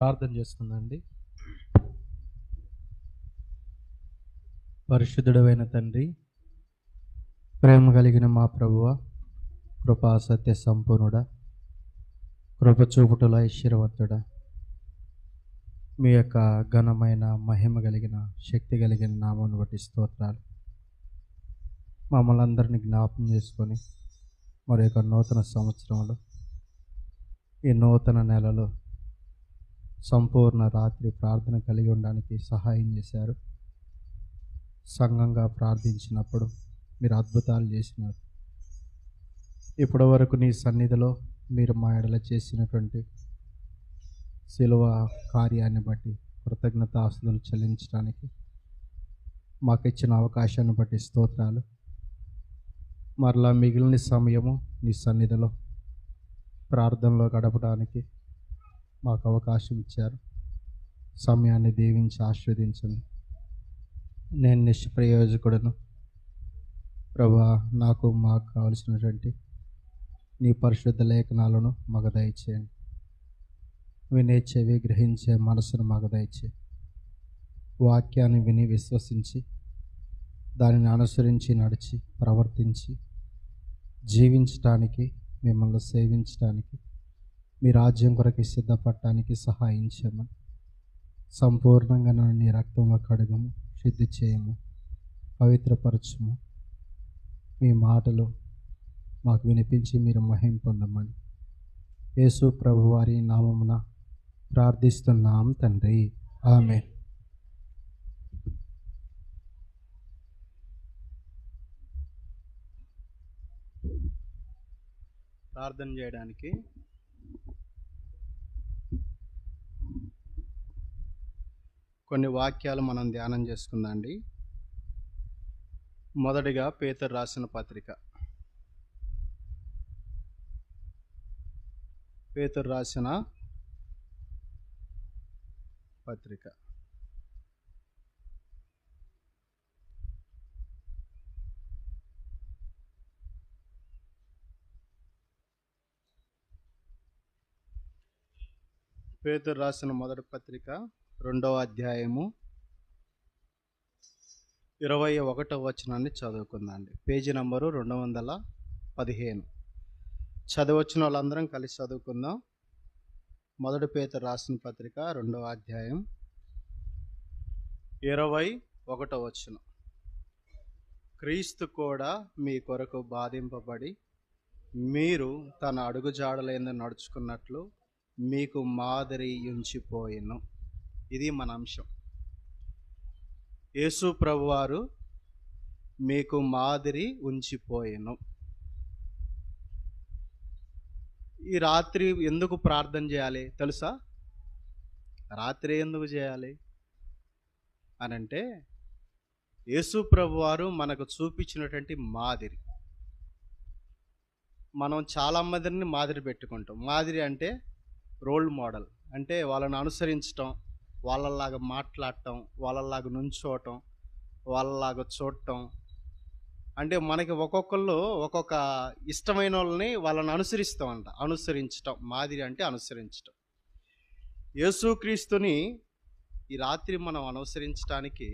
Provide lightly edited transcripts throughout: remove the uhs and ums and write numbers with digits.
ప్రార్థన చేస్తుందండి. పరిశుద్ధుడైన తండ్రి, ప్రేమ కలిగిన మా ప్రభువ, కృపా సత్య సంపూర్ణుడా, కృప చూపుటల ఐశ్వర్యవంతుడా, మీ యొక్క ఘనమైన మహిమ కలిగిన శక్తి కలిగిన నామమును బట్టి స్తోత్రాలు. మమ్మల్ని అందరినీ జ్ఞాపకం చేసుకొని మరి యొక్క నూతన సంవత్సరంలో, ఈ నూతన నెలలో సంపూర్ణ రాత్రి ప్రార్థన కలిగి ఉండడానికి సహాయం చేశారు. సంఘంగా ప్రార్థించినప్పుడు మీరు అద్భుతాలు చేసినారు. ఇప్పటి వరకు నీ సన్నిధిలో మీరు మా ఎడల చేసినటువంటి శిలువ కార్యాన్ని బట్టి కృతజ్ఞతాస్తుతులు చెల్లించడానికి మాకు ఇచ్చిన అవకాశాన్ని బట్టి స్తోత్రాలు. మరలా మిగిలిన సమయము నీ సన్నిధిలో ప్రార్థనలో గడపడానికి మాకు అవకాశం ఇచ్చారు. సమయాన్ని దీవించి ఆశీర్వదించండి. నేను నిష్ప్రయోజకుడను ప్రభా, నాకు మాకు కావలసినటువంటి నీ పరిశుద్ధ లేఖనాలను మాకు దయచేయండి. వినే చెవి, గ్రహించే మనసును మాకు దయచేయి. వాక్యాన్ని విని విశ్వసించి దానిని అనుసరించి నడిచి ప్రవర్తించి జీవించటానికి, మిమ్మల్ని సేవించటానికి, మీ రాజ్యం కొరకు సిద్ధపడటానికి సహాయం చేయమని, సంపూర్ణంగా నన్ను నీ రక్తంలో కడుగము, శుద్ధి చేయము, పవిత్రపరచుము. మీ మాటలు మాకు వినిపించి మీరు మహిమ పొందమని యేసు ప్రభు వారి నామమున ప్రార్థిస్తున్నాం తండ్రి, ఆమేన్. ప్రార్థన చేయడానికి కొన్ని వాక్యాలు మనం ధ్యానం చేసుకుందాండి. మొదటిగా పేతురు రాసిన పత్రిక, పేతురు రాసిన పత్రిక పేతురు రాసిన మొదటి పత్రిక 2వ అధ్యాయము 21వ వచనాన్ని చదువుకుందాండి. Page number 215. చదవచ్చిన వాళ్ళందరం కలిసి చదువుకుందాం. మొదటి పేతురు రాసిన పత్రిక 2వ అధ్యాయం 21వ వచనం. క్రీస్తు కూడా మీ కొరకు బాధింపబడి మీరు తన అడుగుజాడలందు నడుచుకున్నట్లు మీకు మాదిరి ఉంచిపోయెను. ఇది మన అంశం. యేసు ప్రభువారు మీకు మాదిరి ఉంచిపోయెను. ఈ రాత్రి ఎందుకు ప్రార్థన చేయాలి తెలుసా? రాత్రి ఎందుకు చేయాలి అనంటే, యేసు ప్రభువారు మనకు చూపించినటువంటి మాదిరి. మనం చాలా మందిని మాదిరి పెట్టుకుంటాం. మాదిరి అంటే రోల్ మోడల్, అంటే వాళ్ళని అనుసరించటం, వాళ్ళలాగా మాట్లాడటం, వాళ్ళలాగా నుంచోవటం, వాళ్ళలాగా చూడటం. అంటే మనకి ఒక్కొక్కళ్ళు ఒక్కొక్క ఇష్టమైన వాళ్ళని వాళ్ళని అనుసరిస్తామంట. అనుసరించటం, మాదిరి అంటే అనుసరించటం. యేసుక్రీస్తుని ఈ రాత్రి మనం అనుసరించడానికి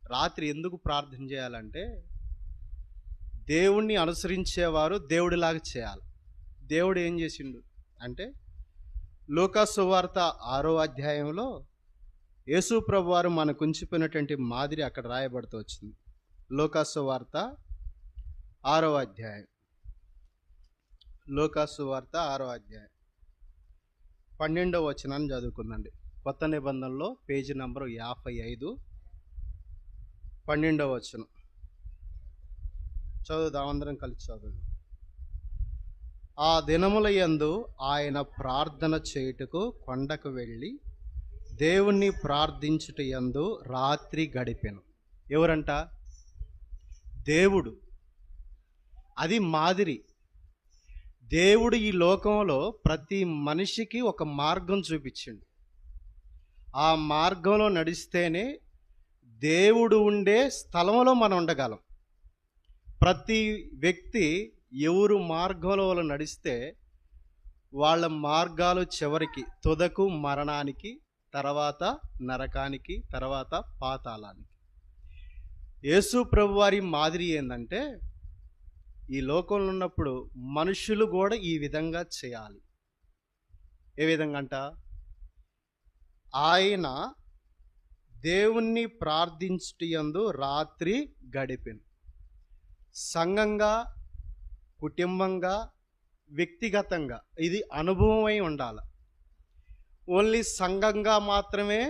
రాత్రి ఎందుకు ప్రార్థన చేయాలంటే, దేవుణ్ణి అనుసరించేవారు దేవుడిలాగా చేయాలి. దేవుడు ఏం చేసిండు అంటే, లూకా సువార్త 6వ అధ్యాయంలో యేసు ప్రభువారు మనకు ఉంచిపోయినటువంటి మాదిరి అక్కడ రాయబడుతూ వచ్చింది. లూకా సువార్త 6వ అధ్యాయం, లూకా సువార్త 6వ అధ్యాయం 12వ వచనాన్ని చదువుకుందండి. కొత్త నిబంధనలో పేజీ నంబరు 55, 12వ వచనం చదువుదాం, అందరం కలిసి చదువు. ఆ దినముల యందు ఆయన ప్రార్థన చేయుటకు కొండకు వెళ్ళి దేవుణ్ణి ప్రార్థించుట యందు రాత్రి గడిపెను. ఎవరంట? దేవుడు. అది మాదిరి. దేవుడు ఈ లోకంలో ప్రతి మనిషికి ఒక మార్గం చూపించిండు. ఆ మార్గంలో నడిస్తేనే దేవుడు ఉండే స్థలంలో మనం ఉండగలం. ప్రతి వ్యక్తి ఎవరు మార్గంలో నడిస్తే వాళ్ళ మార్గాలు చివరికి తుదకు మరణానికి, తర్వాత నరకానికి, తర్వాత పాతాళానికి. యేసు ప్రభువారి మాదిరి ఏందంటే, ఈ లోకంలో ఉన్నప్పుడు మనుషులు కూడా ఈ విధంగా చేయాలి. ఏ విధంగా అంట? ఆయన దేవుణ్ణి ప్రార్థించుటయందు రాత్రి గడిపెను. సంఘంగా, కుటుంబంగా, వ్యక్తిగతంగా ఇది అనుభవమై ఉండాలి. ఓన్లీ సంఘంగా మాత్రమే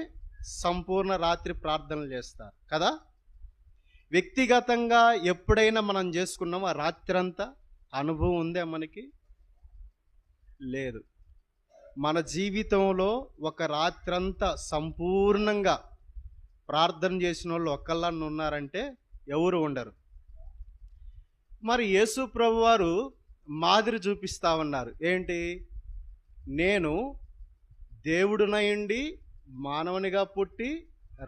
సంపూర్ణ రాత్రి ప్రార్థనలు చేస్తారు కదా. వ్యక్తిగతంగా ఎప్పుడైనా మనం చేసుకున్నామో ఆ రాత్రంతా అనుభవం ఉందే మనకి? లేదు. మన జీవితంలో ఒక రాత్రంతా సంపూర్ణంగా ప్రార్థన చేసిన వాళ్ళు ఒక్కళ్ళన్నా ఉన్నారంటే ఎవరు ఉండరు. మరి యేసు ప్రభువారు మాదిరి చూపిస్తా ఉన్నారు. ఏంటి? నేను దేవుడునయుండి మానవునిగా పుట్టి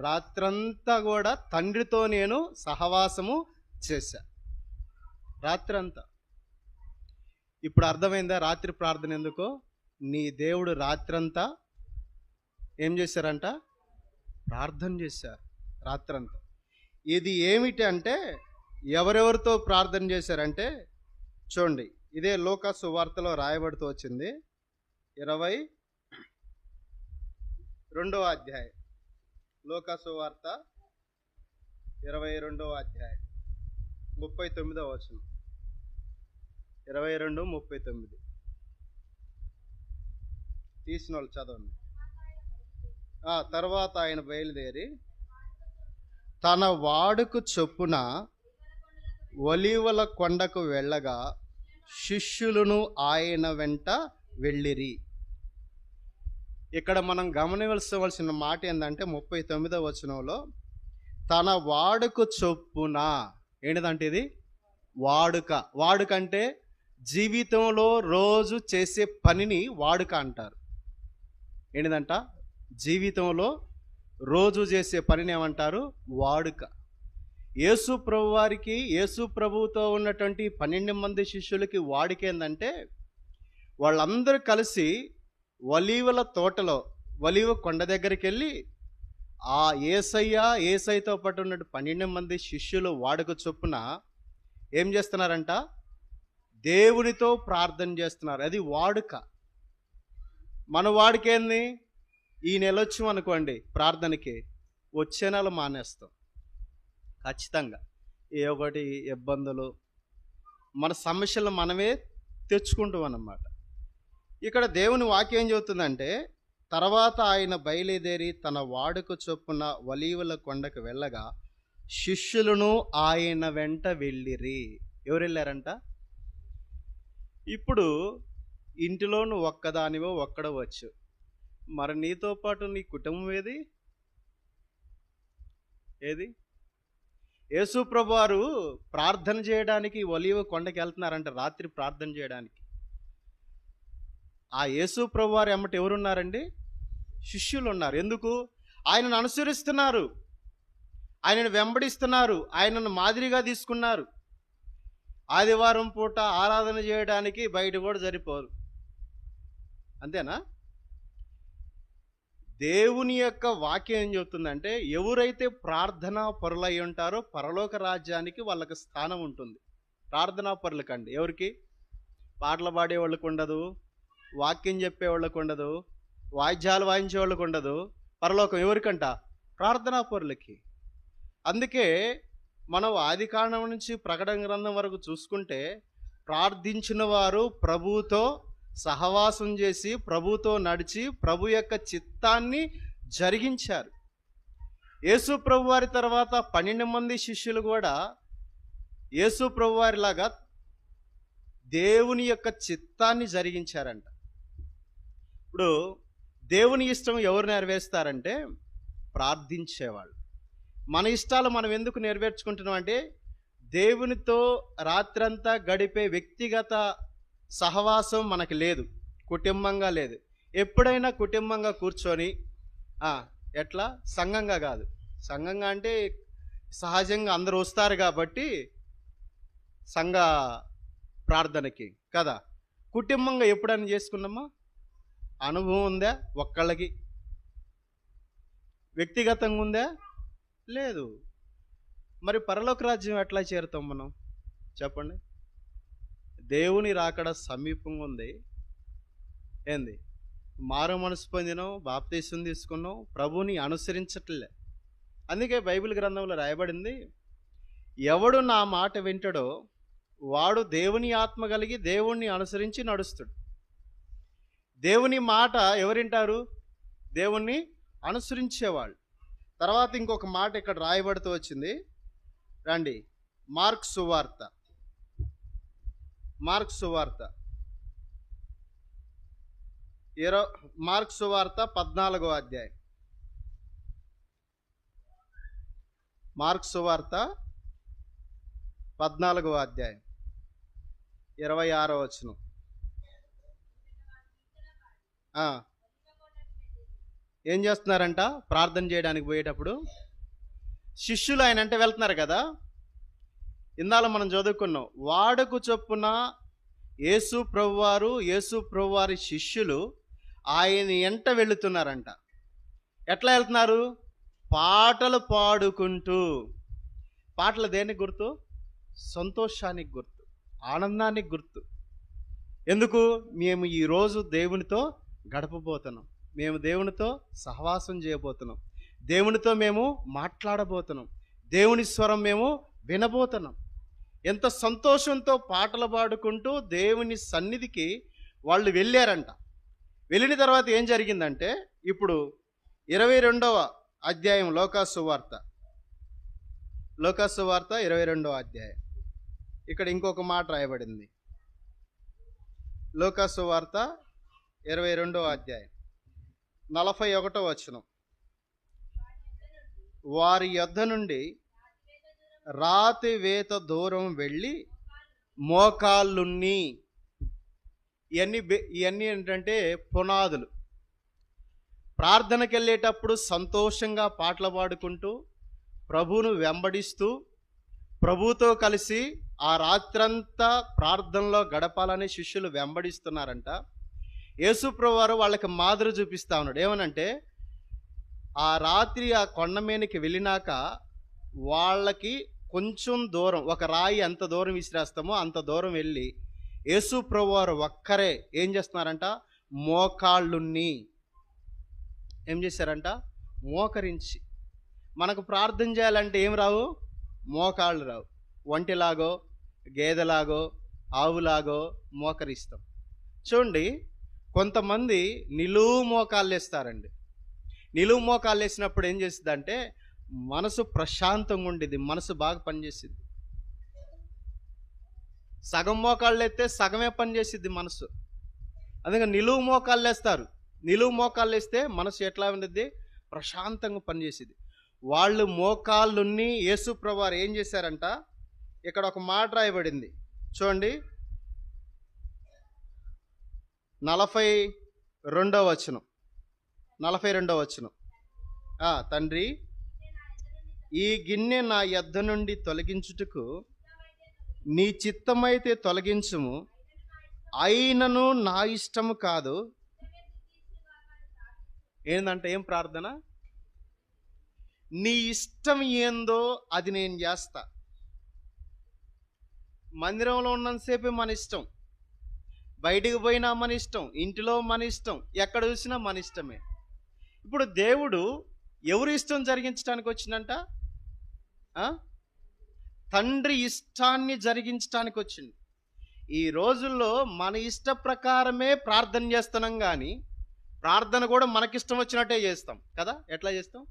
రాత్రంతా కూడా తండ్రితో నేను సహవాసము చేశా. రాత్రంతా. ఇప్పుడు అర్థమైందా రాత్రి ప్రార్థన ఎందుకో? నీ దేవుడు రాత్రంతా ఏం చేశారంట? ప్రార్థన చేశారు రాత్రంతా. ఇది ఏమిటి అంటే, ఎవరెవరితో ప్రార్థన చేశారంటే చూడండి, ఇదే లూకా సువార్తలో రాయబడుతూ వచ్చింది. 22వ అధ్యాయం. లూకా సువార్త 22వ అధ్యాయం 39వ వచనం. 22:39 తీసిన వాళ్ళు చదవండి. తర్వాత ఆయన బయలుదేరి తన వాడుకు చొప్పున ఒలీవల కొండకు వెళ్ళగా శిష్యులను ఆయన వెంట వెళ్ళిరి. ఇక్కడ మనం గమనించవలసిన మాట ఏంటంటే 39వ వచనంలో తన వాడుకు చొప్పున. ఏంటిదంటే ఇది వాడుక. వాడుక అంటే జీవితంలో రోజు చేసే పనిని వాడుక అంటారు. ఏంటిదంట? జీవితంలో రోజు చేసే పనిని ఏమంటారు? వాడుక. యేసు ప్రభు వారికి, యేసు ప్రభువుతో ఉన్నటువంటి 12 మంది శిష్యులకి వాడుక ఏంటంటే, వాళ్ళందరూ కలిసి ఒలీవల తోటలో ఒలీవ కొండ దగ్గరికి వెళ్ళి ఆ యేసయ్యతో పాటు ఉన్న 12 మంది శిష్యులు వాడుక చొప్పున ఏం చేస్తున్నారంట? దేవునితో ప్రార్థన చేస్తున్నారు. అది వాడుక. మన వాడుక ఏంది? ఈ నెల వచ్చామనుకోండి ప్రార్థనకి, వచ్చే నెల మానేస్తాం ఖచ్చితంగా. ఏ ఒకటి ఇబ్బందులు, మన సమస్యలు మనమే తెచ్చుకుంటాం అన్నమాట. ఇక్కడ దేవుని వాక్యం ఏం చెబుతుందంటే, తర్వాత ఆయన బయలుదేరి తన వాడుక చొప్పున ఒలీవల కొండకు వెళ్ళగా శిష్యులను ఆయన వెంట వెళ్ళిరి. ఎవరు వెళ్ళారంట? ఇప్పుడు ఇంటిలో నువ్వు ఒక్కదానివో ఒక్కడవచ్చు, మరి నీతో పాటు నీ కుటుంబం ఏది? యేసు ప్రభువారు ప్రార్థన చేయడానికి ఒలీవ కొండకి వెళ్తున్నారంట, రాత్రి ప్రార్థన చేయడానికి. ఆ యేసు ప్రభువారు ఎమ్మటి ఎవరున్నారండి? శిష్యులు ఉన్నారు. ఎందుకు? ఆయనను అనుసరిస్తున్నారు, ఆయనను వెంబడిస్తున్నారు, ఆయనను మాదిరిగా తీసుకున్నారు. ఆదివారం పూట ఆరాధన చేయడానికి బయట కూడా సరిపోరు. అంతేనా? దేవుని యొక్క వాక్యం ఏం చెబుతుందంటే, ఎవరైతే ప్రార్థనా పరులై ఉంటారో పరలోక రాజ్యానికి వాళ్ళకి స్థానం ఉంటుంది. ప్రార్థనా పరులకండి. ఎవరికి? పాటలు పాడే వాళ్ళకు ఉండదు, వాక్యం చెప్పే వాళ్ళకు ఉండదు, వాయిద్యాలు వాయించే వాళ్ళకు ఉండదు. పరలోకం ఎవరికంట? ప్రార్థనా పరులకి. అందుకే మనం ఆది కాండం నుంచి ప్రకటన గ్రంథం వరకు చూసుకుంటే, ప్రార్థించిన వారు ప్రభువుతో సహవాసం చేసి, ప్రభువుతో నడిచి, ప్రభు యొక్క చిత్తాన్ని జరిగించారు. యేసు ప్రభు వారి తర్వాత 12 మంది శిష్యులు కూడా యేసు ప్రభు వారిలాగా దేవుని యొక్క చిత్తాన్ని జరిగించారంట. ఇప్పుడు దేవుని ఇష్టం ఎవరు నెరవేరుస్తారంటే ప్రార్థించేవాళ్ళు. మన ఇష్టాలు మనం ఎందుకు నెరవేర్చుకుంటున్నాం అంటే, దేవునితో రాత్రంతా గడిపే వ్యక్తిగత సహవాసం మనకి లేదు, కుటుంబంగా లేదు. ఎప్పుడైనా కుటుంబంగా కూర్చొని ఎట్లా? సంఘంగా కాదు. సంఘంగా అంటే సహజంగా అందరూ వస్తారు కాబట్టి సంఘ ప్రార్థనకి కదా. కుటుంబంగా ఎప్పుడైనా చేసుకున్నామా? అనుభవం ఉందా ఒక్కళ్ళకి? వ్యక్తిగతంగా ఉందా? లేదు. మరి పరలోక రాజ్యం ఎట్లా చేరుతాం మనం చెప్పండి? దేవుని రాకడ సమీపంగా ఉంది. ఏంది? మారు మనసు పొందినాం, బాప్తీసం తీసుకున్నాం, ప్రభువుని అనుసరించట్లే. అందుకే బైబిల్ గ్రంథంలో రాయబడింది, ఎవడు నా మాట వింటాడో వాడు దేవుని ఆత్మ కలిగి దేవుణ్ణి అనుసరించి నడుస్తాడు. దేవుని మాట ఎవరింటారు? దేవుణ్ణి అనుసరించేవాళ్ళు. తర్వాత ఇంకొక మాట ఇక్కడ రాయబడుతూ వచ్చింది, రండి. మార్క్ సువార్త, మార్క్ సువార్త మార్క్ సువార్త 14వ అధ్యాయం. మార్క్ సువార్త 14వ అధ్యాయం 26వ వచనం. ఏం చేస్తున్నారంట? ప్రార్థన చేయడానికి పోయేటప్పుడు శిష్యులు ఆయన అంటే వెళ్తున్నారు కదా. ఇందాల మనం చదువుకున్నాం, వాడకు చొప్పున యేసు ప్రభువారి శిష్యులు ఆయన ఎంట వెళుతున్నారంట. ఎట్లా వెళ్తున్నారు? పాటలు పాడుకుంటూ. పాటలు దేనికి గుర్తు? సంతోషానికి గుర్తు, ఆనందానికి గుర్తు. ఎందుకు? మేము ఈరోజు దేవునితో గడపబోతున్నాం, మేము దేవునితో సహవాసం చేయబోతున్నాం, దేవునితో మేము మాట్లాడబోతున్నాం, దేవుని స్వరం మేము వినబోతున్నాం. ఎంత సంతోషంతో పాటలు పాడుకుంటూ దేవుని సన్నిధికి వాళ్ళు వెళ్ళారంట. వెళ్ళిన తర్వాత ఏం జరిగిందంటే, ఇప్పుడు 22వ అధ్యాయం లోకాసు వార్త 22వ అధ్యాయం. ఇక్కడ ఇంకొక మాట రాయబడింది. లోకాసు వార్త 22వ అధ్యాయం 41వ వచనం. వారి యొద్ద నుండి రాతి వేత దూరం వెళ్ళి మోకాళ్ళున్ని. ఇవన్నీ ఏంటంటే పునాదులు. ప్రార్థనకి వెళ్ళేటప్పుడు సంతోషంగా పాటలు పాడుకుంటూ ప్రభువును వెంబడిస్తూ ప్రభువుతో కలిసి ఆ రాత్రంతా ప్రార్థనలో గడపాలని శిష్యులు వెంబడిస్తున్నారంట. యేసు ప్రభువారు వాళ్ళకి మాదిరి చూపిస్తా ఉన్నాడు. ఏమనంటే, ఆ రాత్రి ఆ కొండ మీదకి వెళ్ళినాక వాళ్ళకి కొంచెం దూరం, ఒక రాయి ఎంత దూరం విసిరేస్తామో అంత దూరం వెళ్ళి యేసు ప్రభువారు ఒక్కరే ఏం చేస్తున్నారంట? మోకాళ్ళున్ని. ఏం చేశారంట? మోకరించి. మనకు ప్రార్థన చేయాలంటే ఏం రావు? మోకాళ్ళు రావు. ఒంటిలాగో గేదెలాగో ఆవులాగో మోకరిస్తాం. చూడండి, కొంతమంది నిలువు మోకాళ్ళు వేస్తారండి. నిలువు మోకాళ్ళు వేసినప్పుడు ఏం చేస్తుందంటే మనసు ప్రశాంతంగా ఉండేది, మనసు బాగా పనిచేసిద్ది. సగం మోకాళ్ళు ఎత్తే సగమే పనిచేసిద్ది మనసు. అందుకని నిలువు మోకాళ్ళు వేస్తారు. నిలువు మోకాళ్ళు వేస్తే మనసు ఎట్లా ఉండేది? ప్రశాంతంగా పనిచేసేది. వాళ్ళు మోకాళ్ళున్ని యేసు ప్రభువారు ఏం చేశారంట? ఇక్కడ ఒక మాట రాయబడింది చూడండి, 42వ వచనం. 42వ వచనం. తండ్రి, ఈ గిన్నె నా యొద్ద నుండి తొలగించుటకు నీ చిత్తమైతే తొలగించుము, అయినను నా ఇష్టము కాదు. ఏందంటే ఏం ప్రార్థన? నీ ఇష్టం ఏందో అది నేను చేస్తా. మందిరంలో ఉన్నంతసేపే మన ఇష్టం, బయటికి పోయినా మన ఇష్టం, ఇంటిలో మన ఇష్టం, ఎక్కడ చూసినా మన ఇష్టమే. ఇప్పుడు దేవుడు ఎవరి ఇష్టం జరిగించడానికి వచ్చిందంట? తండ్రి ఇష్టాన్ని జరిగించడానికి వచ్చింది. ఈ రోజుల్లో మన ఇష్ట ప్రకారమే ప్రార్థన చేస్తున్నాం, కానీ ప్రార్థన కూడా మనకిష్టం వచ్చినట్టే చేస్తాం కదా. ఎట్లా చేస్తాం?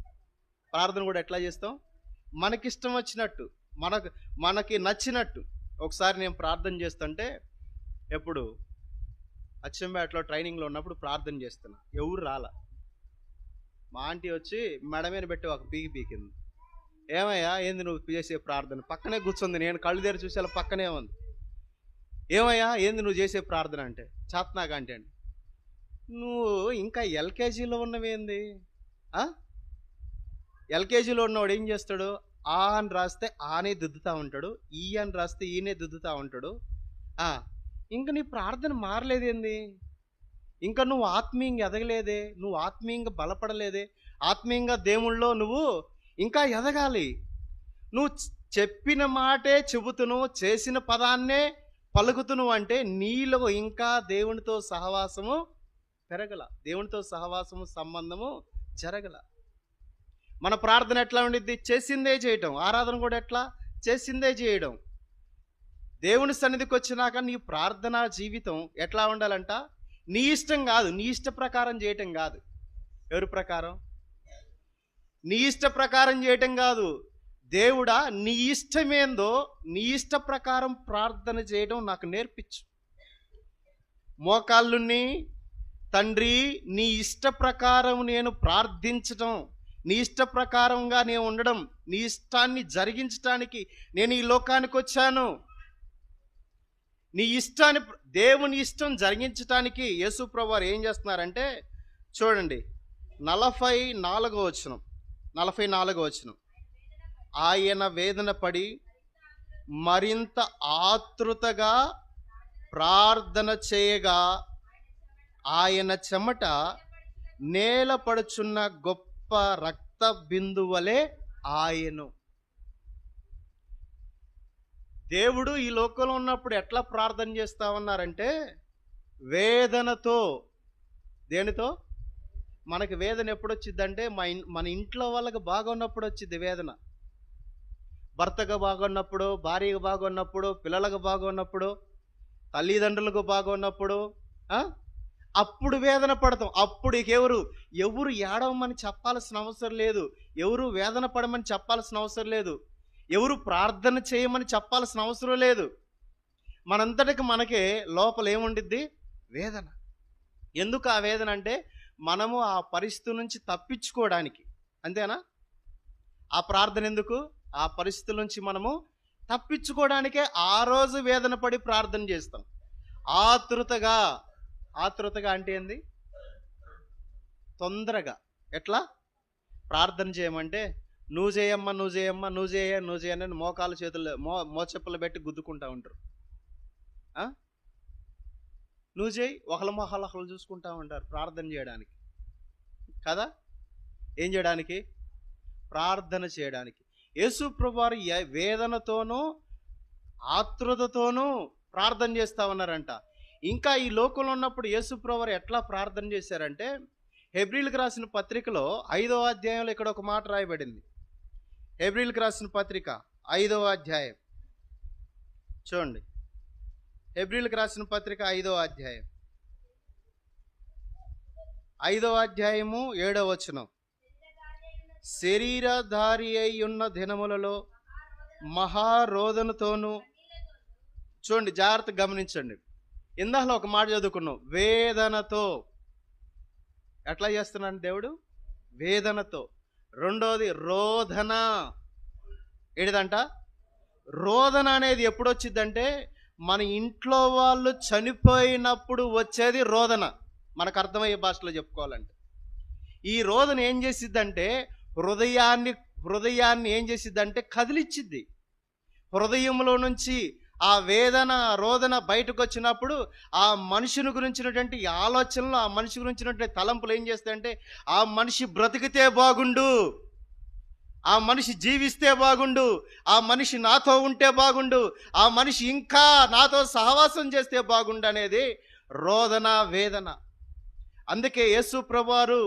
ప్రార్థన కూడా ఎట్లా చేస్తాం? మనకిష్టం వచ్చినట్టు, మనకి నచ్చినట్టు. ఒకసారి నేను ప్రార్థన చేస్తుంటే, ఎప్పుడు అచ్చంపేటలో ట్రైనింగ్లో ఉన్నప్పుడు ప్రార్థన చేస్తున్నా, ఎవరు రాలా. మా ఆంటీ వచ్చి మెడ మీద పెట్టి ఒక పీకింది. ఏమయ్యా ఏంది నువ్వు చేసే ప్రార్థన? పక్కనే కూర్చుంది, నేను కళ్ళు తెరి చూసేలా పక్కనే ఉంది. ఏమయ్యా ఏంది నువ్వు చేసే ప్రార్థన అంటే, చేతనాగా అంటే అండి, నువ్వు ఇంకా ఎల్కేజీలో ఉన్నవేంది? ఎల్కేజీలో ఉన్నవాడు ఏం చేస్తాడు? ఆ అని రాస్తే ఆనే దిద్దుతూ ఉంటాడు, ఈ అని రాస్తే ఈయనే దిద్దుతూ ఉంటాడు. ఇంక నీ ప్రార్థన మారలేదేంది? ఇంకా నువ్వు ఆత్మీయంగా ఎదగలేదే, నువ్వు ఆత్మీయంగా బలపడలేదే, ఆత్మీయంగా దేవుళ్ళో నువ్వు ఇంకా ఎదగాలి. నువ్వు చెప్పిన మాటే చెబుతును, చేసిన పదాన్నే పలుకుతును అంటే నీలో ఇంకా దేవునితో సహవాసము పెరగల, దేవునితో సహవాసము సంబంధము జరగల. మన ప్రార్థన ఎట్లా ఉండిద్ది? చేసిందే చేయటం. ఆరాధన కూడా ఎట్లా? చేసిందే చేయడం. దేవుని సన్నిధికి వచ్చినాక నీ ప్రార్థనా జీవితం ఎట్లా ఉండాలంట? నీ ఇష్టం కాదు, నీ ఇష్ట ప్రకారం చేయటం కాదు. ఎవరి ప్రకారం? నీ ఇష్ట ప్రకారం చేయటం కాదు. దేవుడా, నీ ఇష్టమేందో నీ ఇష్ట ప్రకారం ప్రార్థన చేయడం నాకు నేర్పించు. మోకాళ్ళుని తండ్రి, నీ ఇష్ట ప్రకారం నేను ప్రార్థించటం, నీ ఇష్ట ప్రకారంగా నేను ఉండడం, నీ ఇష్టాన్ని జరిగించటానికి నేను ఈ లోకానికి వచ్చాను. నీ ఇష్టాన్ని, దేవుని ఇష్టం జరిగించటానికి యేసు ప్రభువారు ఏం చేస్తున్నారంటే చూడండి, 44వ వచనం. ఆయన వేదన పడి మరింత ఆతృతగా ప్రార్థన చేయగా ఆయన చెమట నేలపడుచున్న గొప్ప రక్త బిందువలే ఆయను. దేవుడు ఈ లోకంలో ఉన్నప్పుడు ఎట్లా ప్రార్థన చేస్తా ఉన్నారంటే వేదనతో. దేనితో? మనకి వేదన ఎప్పుడు వచ్చిందంటే మన ఇంట్లో వాళ్ళకి బాగున్నప్పుడు వచ్చింది వేదన. భర్తకు బాగున్నప్పుడు, భార్యకు బాగున్నప్పుడు, పిల్లలకు బాగున్నప్పుడు, తల్లిదండ్రులకు బాగున్నప్పుడు అప్పుడు వేదన పడతాం. అప్పుడు ఎవరు ఏడవమని చెప్పాల్సిన అవసరం లేదు, ఎవరు వేదన పడమని చెప్పాల్సిన అవసరం లేదు, ఎవరు ప్రార్థన చేయమని చెప్పాల్సిన అవసరం లేదు. మనంతటికి మనకే లోపల ఏముండిద్ది? వేదన. ఎందుకు ఆ వేదన అంటే మనము ఆ పరిస్థితి నుంచి తప్పించుకోవడానికి. అంతేనా? ఆ ప్రార్థన ఎందుకు? ఆ పరిస్థితుల నుంచి మనము తప్పించుకోవడానికే ఆ రోజు వేదన పడి ప్రార్థన చేస్తాం. ఆతృతగా. ఆతృతగా అంటే ఏంది? తొందరగా. ఎట్లా ప్రార్థన చేయమంటే నువ్వు చేయమ్మా, నువ్వు చేయమ్మా, నువ్వు చేయని మోకాలు చేతులు మోచెప్పులు పెట్టి గుద్దుకుంటా ఉంటారు. నువ్వు చేయి, ఒకళ్ళు చూసుకుంటా ఉంటారు ప్రార్థన చేయడానికి కదా. ఏం చేయడానికి? ప్రార్థన చేయడానికి. యేసు ప్రభువారు వేదనతోనూ ఆతృతతోనూ ప్రార్థన చేస్తా ఉన్నారంట. ఇంకా ఈ లోకంలో ఉన్నప్పుడు యేసు ప్రభువారు ఎట్లా ప్రార్థన చేశారంటే హెబ్రీలకు రాసిన పత్రికలో 5వ అధ్యాయంలో ఇక్కడ ఒక మాట రాయబడింది. హెబ్రీలకు రాసిన పత్రిక 5వ అధ్యాయం చూడండి. హెబ్రీలకు రాసిన పత్రిక 5వ అధ్యాయం 7వ వచనం. శరీరధారి అయి ఉన్న దినములలో మహారోదనతోనూ. చూడండి, జాగ్రత్తగా గమనించండి. ఇందాక ఒక మాట చదువుకున్నాం, వేదనతో. ఎట్లా చేస్తున్నాడు దేవుడు? వేదనతో. రెండోది రోదన. ఏడిదంట? రోదన అనేది ఎప్పుడు వచ్చిందంటే మన ఇంట్లో వాళ్ళు చనిపోయినప్పుడు వచ్చేది రోదన. మనకు అర్థమయ్యే భాషలో చెప్పుకోవాలంటే ఈ రోదన ఏం చేసిద్దంటే హృదయాన్ని ఏం చేసిద్దంటే కదిలిచ్చిద్ది. హృదయంలో నుంచి ఆ వేదన రోదన బయటకు వచ్చినప్పుడు ఆ మనిషిని గురించినటువంటి ఆలోచనలు, ఆ మనిషి గురించినటువంటి తలంపులు ఏం చేస్తాయంటే ఆ మనిషి బ్రతికితే బాగుండు, ఆ మనిషి జీవిస్తే బాగుండు, ఆ మనిషి నాతో ఉంటే బాగుండు, ఆ మనిషి ఇంకా నాతో సహవాసం చేస్తే బాగుండు అనేది రోదన, వేదన. అందుకే యేసు ప్రభువారు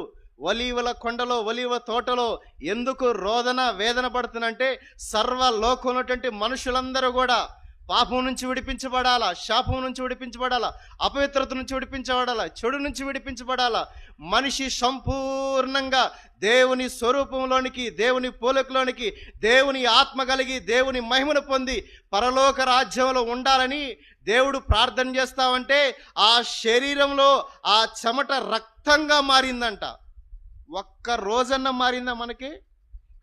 ఒలీవల కొండలో, ఒలీవ తోటలో ఎందుకు రోదన వేదన పడుతుందంటే సర్వలోకం ఉన్నటువంటి మనుషులందరూ కూడా పాపం నుంచి విడిపించబడాలా, శాపం నుంచి విడిపించబడాలా, అపవిత్రత నుంచి విడిపించబడాలా, చెడు నుంచి విడిపించబడాలా. మనిషి సంపూర్ణంగా దేవుని స్వరూపంలోనికి, దేవుని పోలికలోనికి, దేవుని ఆత్మ కలిగి దేవుని మహిమను పొంది పరలోక రాజ్యంలో ఉండాలని దేవుడు ప్రార్థన చేస్తామంటే ఆ శరీరంలో ఆ చెమట రక్తంగా మారిందంట. ఒక్క రోజన్న మారిందా మనకి?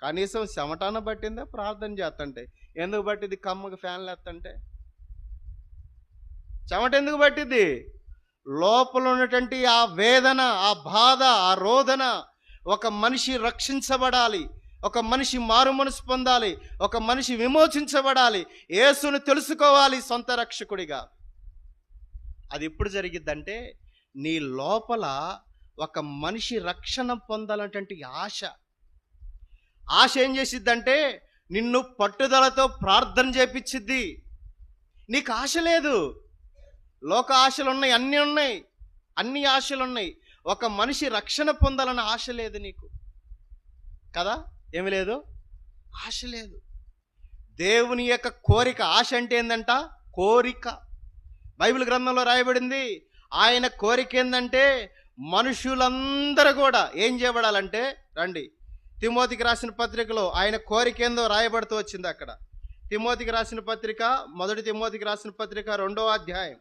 కనీసం చెమటాన పట్టిందా ప్రార్థన చేస్తుంటే? ఎందుకు పట్టింది? కమ్మకి ఫ్యాన్లు ఎత్తంటే చెమట ఎందుకు పట్టింది? లోపల ఉన్నటువంటి ఆ వేదన, ఆ బాధ, ఆ రోదన. ఒక మనిషి రక్షించబడాలి, ఒక మనిషి మారు మనసు పొందాలి, ఒక మనిషి విమోచించబడాలి, యేసును తెలుసుకోవాలి సొంత రక్షకుడిగా. అది ఎప్పుడు జరిగిద్దంటే నీ లోపల ఒక మనిషి రక్షణ పొందాలంటే ఆశ ఆశ ఏం చేసిద్దంటే నిన్ను పట్టుదలతో ప్రార్థన చేపించిద్ది. నీకు ఆశ లేదు, లోక ఆశలు ఉన్నాయి, అన్నీ ఉన్నాయి, అన్ని ఆశలు ఉన్నాయి. ఒక మనిషి రక్షణ పొందాలన్న ఆశ లేదు నీకు కదా, ఏమి లేదు, ఆశ లేదు. దేవుని యొక్క కోరిక, ఆశ అంటే ఏందంట, కోరిక. బైబిల్ గ్రంథంలో రాయబడింది ఆయన కోరిక ఏందంటే మనుషులందరూ కూడా ఏం చేయబడాలంటే, రండి తిమోతికి రాసిన పత్రికలో ఆయన కోరిక ఏందో రాయబడుతూ వచ్చింది. అక్కడ తిమోతికి రాసిన పత్రిక, మొదటి తిమోతికి రాసిన పత్రిక 2వ అధ్యాయం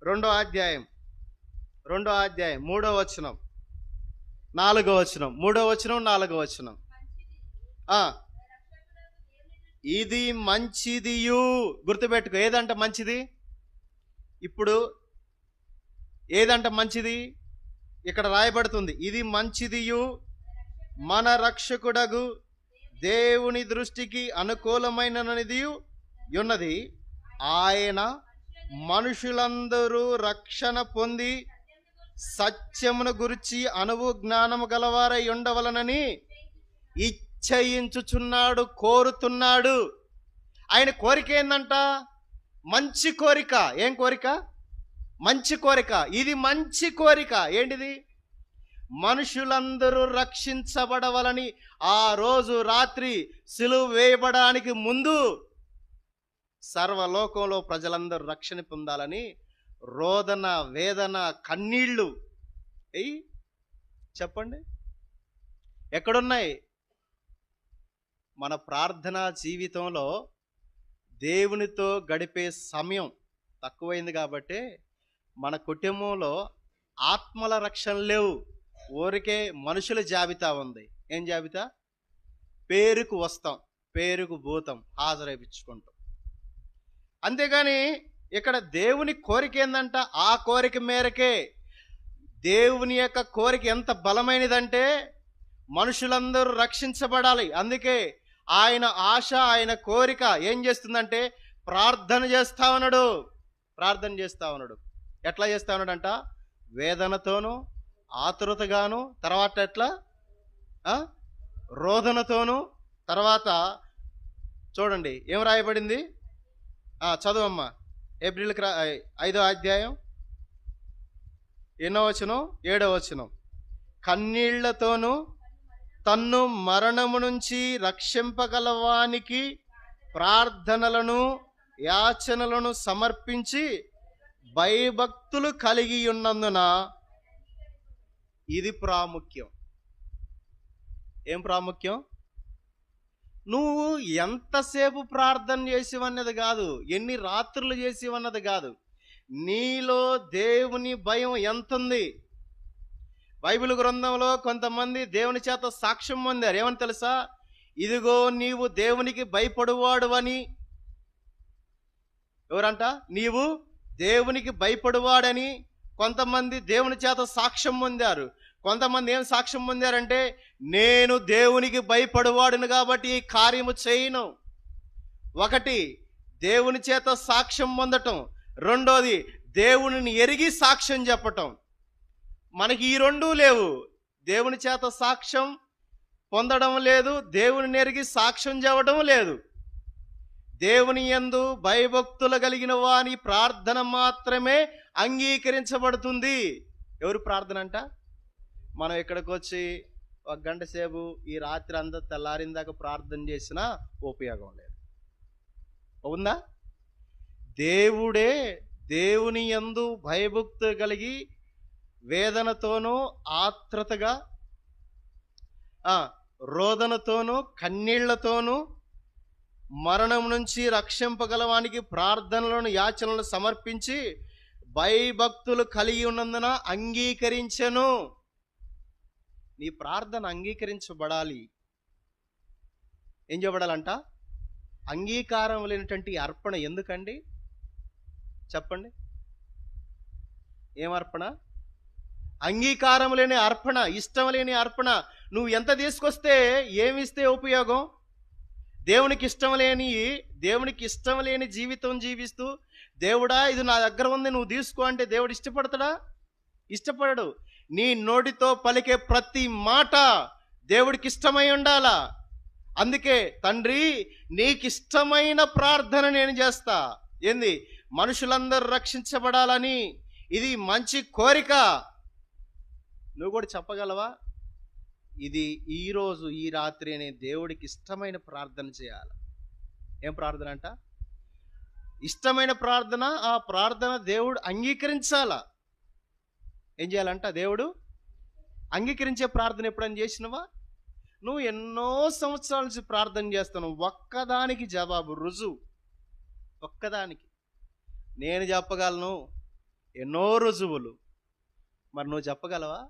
3వ వచనం 4వ వచనం 3వ వచనం 4వ వచనం. ఇది మంచిదియు, గుర్తుపెట్టుకో. ఏదంట మంచిది? ఇప్పుడు ఏదంట మంచిది? ఇక్కడ రాయబడుతుంది, ఇది మంచిదియు మన రక్షకుడగు దేవుని దృష్టికి అనుకూలమైనది ఉన్నది. ఆయన మనుషులందరూ రక్షణ పొంది సత్యమును గురించి అనుభవ జ్ఞానము గలవారై ఉండవలనని ఇచ్చయించుచున్నాడు, కోరుతున్నాడు. ఆయన కోరిక ఏందంట, మంచి కోరిక. ఏం కోరిక? మంచి కోరిక. ఇది మంచి కోరిక. ఏంటిది? మనుషులందరూ రక్షించబడవలని ఆ రోజు రాత్రి సిలువ వేయబడడానికి ముందు సర్వలోకంలో ప్రజలందరూ రక్షణ పొందాలని రోదన, వేదన, కన్నీళ్ళు చెప్పండి ఎక్కడున్నాయి? మన ప్రార్థనా జీవితంలో దేవునితో గడిపే సమయం తక్కువైంది కాబట్టి మన కుటుంబంలో ఆత్మల రక్షణ లేవు. ఊరికే మనుషుల జాబితా ఉంది. ఏం జాబితా? పేరుకు వస్తాం, పేరుకు పోతాం, హాజరైపించుకుంటాం. అంతేగాని ఇక్కడ దేవుని కోరిక ఏందంట, ఆ కోరిక మేరకే. దేవుని యొక్క కోరిక ఎంత బలమైనదంటే మనుషులందరూ రక్షించబడాలి. అందుకే ఆయన ఆశ, ఆయన కోరిక ఏం చేస్తుందంటే ప్రార్థన చేస్తా ఉన్నాడు. ఎట్లా చేస్తా ఉన్నాడంట? వేదనతోనూ, ఆతురతగాను, తర్వాత ఎట్లా రోదనతోనూ. తర్వాత చూడండి ఏం రాయబడింది, చదువమ్మా. ఏప్రిల్కి 5వ అధ్యాయం 8వ వచనం 7వ వచనం. కన్నీళ్లతోనూ తన్ను మరణము నుంచి రక్షింపగలవానికి ప్రార్థనలను యాచనలను సమర్పించి భయభక్తులు కలిగి ఉన్నందున ఇది ప్రాముఖ్యం. ఏం ప్రాముఖ్యం? నువ్వు ఎంతసేపు ప్రార్థన చేసివన్నది కాదు, ఎన్ని రాత్రులు చేసివన్నది కాదు, నీలో దేవుని భయం ఎంతుంది. బైబిల్ గ్రంథంలో కొంతమంది దేవుని చేత సాక్ష్యం పొందారు. ఏమని తెలుసా? ఇదిగో నీవు దేవునికి భయపడువాడు అని. ఎవరంట? నీవు దేవునికి భయపడువాడని కొంతమంది దేవుని చేత సాక్ష్యం పొందారు. కొంతమంది ఏం సాక్ష్యం పొందారంటే, నేను దేవునికి భయపడువాడును కాబట్టి ఈ కార్యము చేయను. ఒకటి దేవుని చేత సాక్ష్యం పొందటం, రెండోది దేవునిని ఎరిగి సాక్ష్యం చెప్పటం. మనకి ఈ రెండూ లేవు. దేవుని చేత సాక్ష్యం పొందడం లేదు, దేవుని ఎరిగి సాక్ష్యం చెప్పడం లేదు. దేవుని యందు భయభక్తులు కలిగిన వాని ప్రార్థన మాత్రమే అంగీకరించబడుతుంది. ఎవరు ప్రార్థన అంట? మనం ఇక్కడికి వచ్చి 1 గంట సేపు ఈ రాత్రి అంతా తెల్లారిందాక ప్రార్థన చేసినా ఉపయోగం లేదు. ఉందా? దేవుడే దేవుని యందు భయభక్తులు కలిగి వేదనతోనూ, ఆత్రతగా, రోదనతోనూ, కన్నీళ్లతోనూ మరణం నుంచి రక్షింపగలవానికి ప్రార్థనలను, యాచనలను సమర్పించి భయభక్తులు కలిగి ఉన్నందున అంగీకరించెను. నీ ప్రార్థన అంగీకరించబడాలి. ఏం చేయబడాలంట? అంగీకారం లేనటువంటి అర్పణ ఎందుకండి చెప్పండి? ఏం అర్పణ? అంగీకారం లేని అర్పణ, ఇష్టం లేని అర్పణ. నువ్వు ఎంత తీసుకొస్తే ఏమిస్తే ఉపయోగం? దేవునికి ఇష్టం లేని జీవితం జీవిస్తూ దేవుడా ఇది నా దగ్గర ఉంది నువ్వు తీసుకో అంటే దేవుడు ఇష్టపడతాడా? ఇష్టపడడు. నీ నోటితో పలికే ప్రతి మాట దేవుడికి ఇష్టమై ఉండాలా. అందుకే తండ్రి నీకిష్టమైన ప్రార్థన నేను చేస్తా. ఏంది? మనుషులందరూ రక్షించబడాలని, ఇది మంచి కోరిక. నువ్వు కూడా చెప్పగలవా? ఇది ఈరోజు ఈ రాత్రి నేను దేవుడికి ఇష్టమైన ప్రార్థన చేయాలి. ఏం ప్రార్థన అంట? ఇష్టమైన ప్రార్థన. ఆ ప్రార్థన దేవుడు అంగీకరించాలా. ఏం చేయాలంట? దేవుడు అంగీకరించే ప్రార్థన ఎప్పుడైనా చేసినవా? నువ్వు ఎన్నో సంవత్సరాల నుంచి ప్రార్థన చేస్తాను, ఒక్కదానికి జవాబు రుజువు, ఒక్కదానికి. నేను చెప్పగలను ఎన్నో రుజువులు, మరి నువ్వు చెప్పగలవా?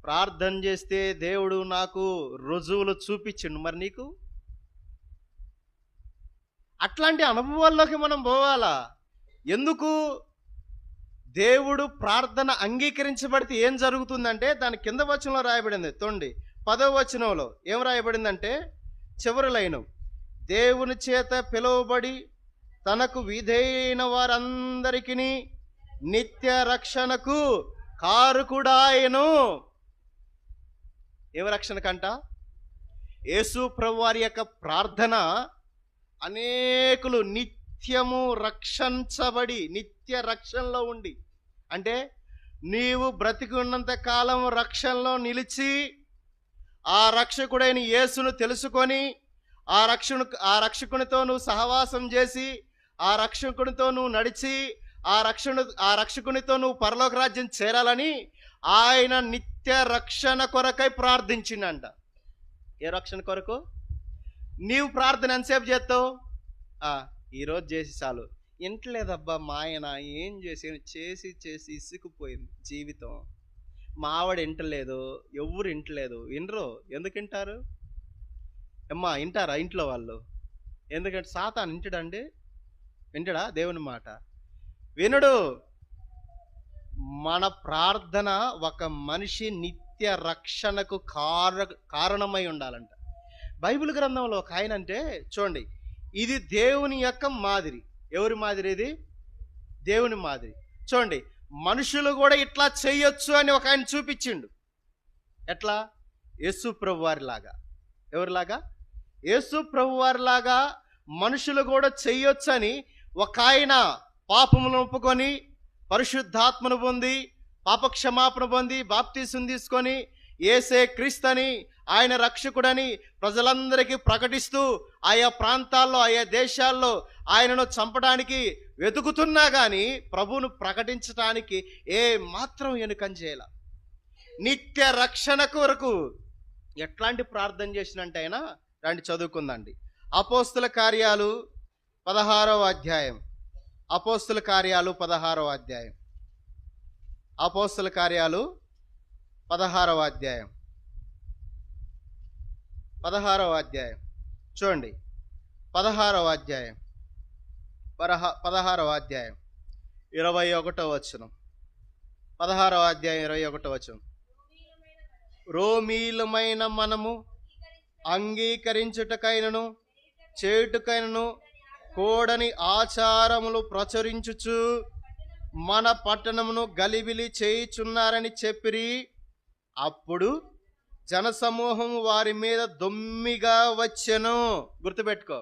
ప్రార్థన చేస్తే దేవుడు నాకు రుజువులు చూపించిండు, మరి నీకు? అట్లాంటి అనుభవాల్లోకి మనం పోవాలా. ఎందుకు? దేవుడు ప్రార్థన అంగీకరించబడితే ఏం జరుగుతుందంటే దాని కింద వచనంలో రాయబడింది. 10వ వచనంలో ఏం రాయబడిందంటే, చివరి లైను, దేవుని చేత పిలువబడి తనకు విధేయైన వారందరికీ నిత్య రక్షణకు కారకుడాయను. ఏం రక్షణకంట? యేసు ప్రభువారి యొక్క ప్రార్థన అనేకులు నిత్యము రక్షించబడి నిత్య రక్షణలో ఉండి, అంటే నీవు బ్రతికి ఉన్నంత కాలం రక్షణలో నిలిచి ఆ రక్షకుడైన యేసును తెలుసుకొని ఆ రక్షకునితో నువ్వు సహవాసం చేసి ఆ రక్షకునితో నువ్వు నడిచి ఆ రక్షకునితో నువ్వు పరలోక రాజ్యం చేరాలని ఆయన నిత్య రక్షణ కొరకై ప్రార్థించిండంట. ఏ రక్షణ కొరకు? నీవు ప్రార్థన ఎంతసేపు చేస్తావు? ఈరోజు చేసి చాలు. ఇంటలేదబ్బా మా ఆయన, ఏం చేసి ఇసుకుపోయింది జీవితం. మా ఆవిడ ఇంటలేదు, ఎవరు ఇంటలేదు. వినరు. ఎందుకు వింటారు? అమ్మా వింటారా ఇంట్లో వాళ్ళు? ఎందుకంటే సాతాను వింటాడండి? వింటాడా దేవుని మాట? వినడు. మన ప్రార్థన ఒక మనిషి నిత్య రక్షణకు కారణమై ఉండాలంట. బైబిల్ గ్రంథంలో ఒక ఆయన అంటే చూడండి, ఇది దేవుని యొక్క మాదిరి. ఎవరి మాదిరి ఇది? దేవుని మాదిరి. చూడండి, మనుషులు కూడా ఇట్లా చేయొచ్చు అని ఒక ఆయన చూపించిండు. ఎట్లా? యేసు ప్రభువారిలాగా. ఎవరిలాగా? యేసు ప్రభువారిలాగా మనుషులు కూడా చేయొచ్చు అని ఒక ఆయన పాపములను ఒప్పుకొని పరిశుద్ధాత్మను పొంది పాపక్షమాపణ పొంది బాప్తీసం తీసుకొని యేసే క్రీస్తుని ఆయన రక్షకుడని ప్రజలందరికీ ప్రకటిస్తూ ఆయా ప్రాంతాల్లో ఆయా దేశాల్లో ఆయనను చంపడానికి వెతుకుతున్నా కానీ ప్రభువును ప్రకటించడానికి ఏ మాత్రం వెనుకం చేయాల. నిత్య రక్షణ కొరకు ఎట్లాంటి ప్రార్థన చేసినంటే అయినా రండి చదువుకుందండి. అపోస్తుల కార్యాలు 16వ అధ్యాయం. అపోస్తుల కార్యాలు 16వ అధ్యాయం. అపోస్తుల కార్యాలు 16వ అధ్యాయం. 16వ అధ్యాయం చూడండి. 16వ అధ్యాయం 16వ అధ్యాయం 21వ వచనం. 16వ అధ్యాయం 21వ వచనం. రోమీలమైన మనము అంగీకరించుటకైనను చేయుటకైనను కూడని ఆచారములు ప్రచురించుచు మన పట్టణమును గలిబిలి చేయుచున్నారని చెప్పిరి. అప్పుడు జనసమూహం వారి మీద దొమ్మిగా వచ్చెను. గుర్తుపెట్టుకో,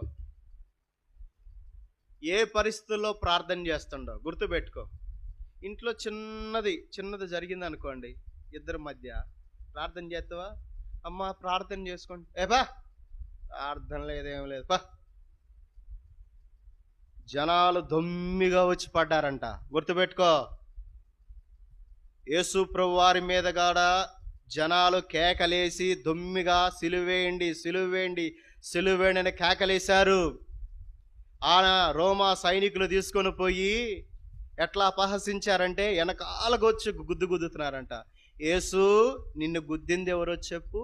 ఏ పరిస్థితుల్లో ప్రార్థన చేస్తుండో గుర్తుపెట్టుకో. ఇంట్లో చిన్నది జరిగింది అనుకోండి, ఇద్దరి మధ్య ప్రార్థన చేస్తావా? అమ్మ ప్రార్థన చేసుకోండి. ఏబా ప్రార్థన లేదేం లేదు పా. జనాలు దొమ్మిగా వచ్చి పడ్డారంట. గుర్తుపెట్టుకో, యేసు ప్రభు వారి మీద కూడా జనాలు కేకలేసి దొమ్మిగా సిలువేయండి సిలువేయండి సిలువేయండి అని కేకలేశారు. రోమా సైనికులు తీసుకొని పోయి ఎట్లా అపహసించారంటే వెనకాలకొచ్చి గుద్దుతున్నారంట. యేసు నిన్ను గుద్దింది ఎవరో చెప్పు.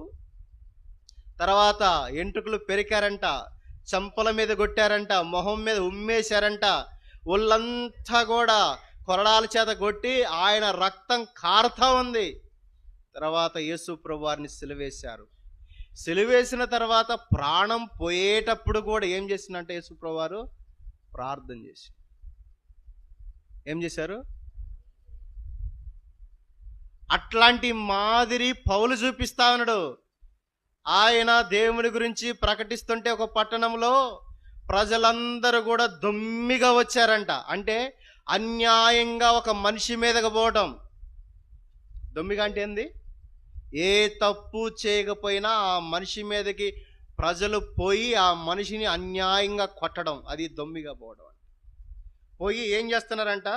తర్వాత ఎంట్రుకలు పెరికారంట, చంపల మీద కొట్టారంట, మొహం మీద ఉమ్మేశారంట, ఒళ్ళంతా కూడా కొరడాల చేత కొట్టి ఆయన రక్తం కారుతా ఉంది. తర్వాత యేసు ప్రభు వారిని సిలువేశారు. సిలువేసిన తర్వాత ప్రాణం పోయేటప్పుడు కూడా ఏం చేసిందంటే యేసు ప్రభు వారు ప్రార్థన చేసి, ఏం చేశారు? అట్లాంటి మాదిరి పౌలు చూపిస్తా ఉన్నాడు. ఆయన దేవుని గురించి ప్రకటిస్తుంటే ఒక పట్టణంలో ప్రజలందరూ కూడా దొమ్మిగా వచ్చారంట. అంటే అన్యాయంగా ఒక మనిషి మీదకి పోవటం. దొమ్మిగా అంటే ఏంది? ఏ తప్పు చేయకపోయినా ఆ మనిషి మీదకి ప్రజలు పోయి ఆ మనిషిని అన్యాయంగా కొట్టడం, అది దొమ్మిగా పోవడం. పోయి ఏం చేస్తున్నారంట?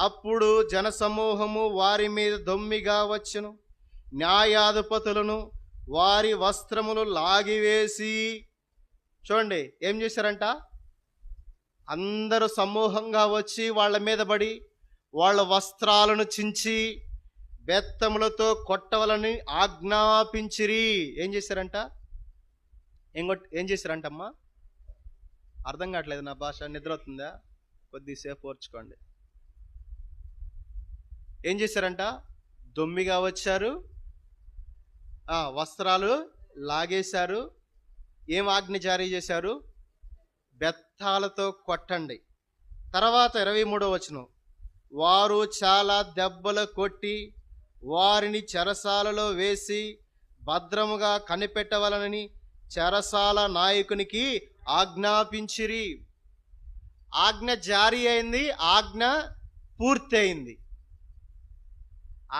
అప్పుడు జనసమూహము వారి మీద దొమ్మిగా వచ్చును, న్యాయాధిపతులను వారి వస్త్రములు లాగివేసి, చూడండి ఏం చేశారంట? అందరూ సమూహంగా వచ్చి వాళ్ళ మీద పడి వాళ్ళ వస్త్రాలను చించి బెత్తములతో కొట్టవలని ఆజ్ఞాపించిరి. ఏం చేశారంట? ఏం చేశారంటమ్మా? అర్థం కావట్లేదు నా భాష, నిద్ర అవుతుందా? కొద్దిసేపు ఓర్చుకోండి. ఏం చేశారంట? దొమ్మిగా వచ్చారు, వస్త్రాలు లాగేశారు. ఏం ఆజ్ఞ జారీ చేశారు? బెత్తాలతో కొట్టండి. తర్వాత 23వ వచనం, వారు చాలా దెబ్బలు కొట్టి వారిని చెరసాలలో వేసి భద్రముగా కనిపెట్టవలనని చెరసాల నాయకునికి ఆజ్ఞాపించిరి. ఆజ్ఞ జారీ అయింది, ఆజ్ఞ పూర్తయింది.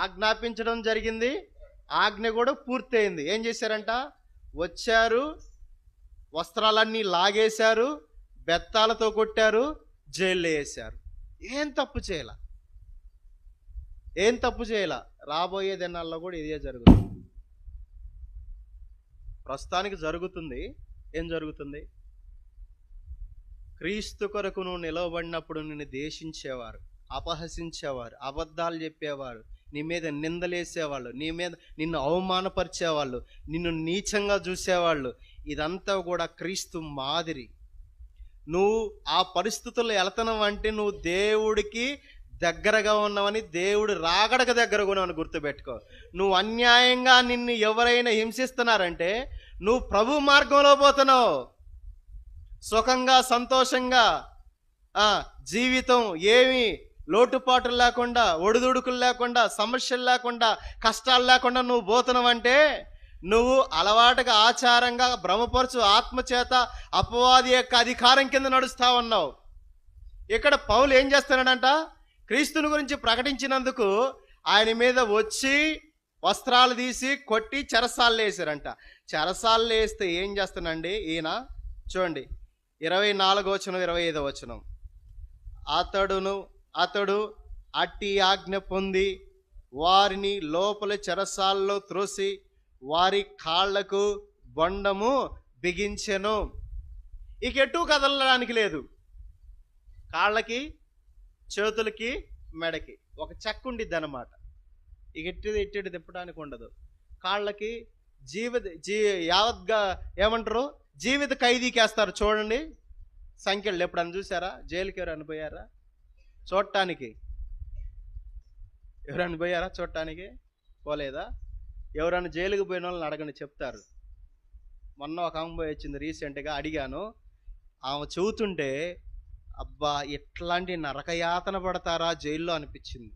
ఆజ్ఞాపించడం జరిగింది, ఆజ్ఞ కూడా పూర్తయింది. ఏం చేశారంట? వచ్చారు, వస్త్రాలన్నీ లాగేశారు, బెత్తాలతో కొట్టారు, జైల్లో వేశారు. ఏం తప్పు చేయాల? రాబోయే దినాల్లో కూడా ఇదే జరుగుతుంది. ప్రస్తుతానికి జరుగుతుంది. ఏం జరుగుతుంది? క్రీస్తు కొరకు నువ్వు నిలవబడినప్పుడు నిన్ను దేశించేవారు, అపహసించేవారు, అబద్ధాలు చెప్పేవారు, నీ మీద నిందలేసేవాళ్ళు, నిన్ను అవమానపరిచేవాళ్ళు, నిన్ను నీచంగా చూసేవాళ్ళు, ఇదంతా కూడా క్రీస్తు మాదిరి. నువ్వు ఆ పరిస్థితుల్లో వెళ్తున్నావు అంటే నువ్వు దేవుడికి దగ్గరగా ఉన్నావని, దేవుడు రాగడకు దగ్గరగా ఉన్నావని గుర్తుపెట్టుకో. నువ్వు అన్యాయంగా నిన్ను ఎవరైనా హింసిస్తున్నారంటే నువ్వు ప్రభు మార్గంలో పోతున్నావు. సుఖంగా సంతోషంగా జీవితం ఏమి లోటుపాటులు లేకుండా, ఒడిదుడుకులు లేకుండా, సమస్యలు లేకుండా, కష్టాలు లేకుండా నువ్వు పోతున్నావంటే నువ్వు అలవాటుగా ఆచారంగా భ్రమపరచు ఆత్మచేత అపవాది యొక్క అధికారం కింద నడుస్తా ఉన్నావు. ఇక్కడ పౌలు ఏం చేస్తున్నాడంట? క్రీస్తుని గురించి ప్రకటించినందుకు ఆయన మీద వచ్చి వస్త్రాలు తీసి కొట్టి చెరసాల్లో వేసారంట. చెరసాల్లో వేస్తే ఏం చేస్తానండి ఈయన? చూడండి 24వ వచనం, 25వ వచనం, అతడు అట్టి ఆజ్ఞ పొంది వారిని లోపల చెరసాల్లో త్రోసి వారి కాళ్లకు బొండము బిగించెను. ఇక ఎటు కదలడానికి లేదు. కాళ్ళకి, చేతులకి, మెడకి ఒక చెక్క ఉండిద్ది అన్నమాట. ఇక ఎట్టి తిప్పడానికి ఉండదు. కాళ్ళకి యావత్గా ఏమంటారు, జీవిత ఖైదీకేస్తారు. చూడండి సంఖ్యలు ఎప్పుడన్నా చూసారా? జైలుకి ఎవరైనా పోయారా చూడటానికి? ఎవరైనా పోయారా చూడటానికి? పోలేదా? ఎవరైనా జైలుకి పోయిన వాళ్ళని అడగని చెప్తారు. మొన్న ఒక ఆమె పోయి వచ్చింది, రీసెంట్గా అడిగాను. ఆమె చెబుతుంటే అబ్బా ఎట్లాంటి నరకయాతన పడతారా జైల్లో అనిపించింది.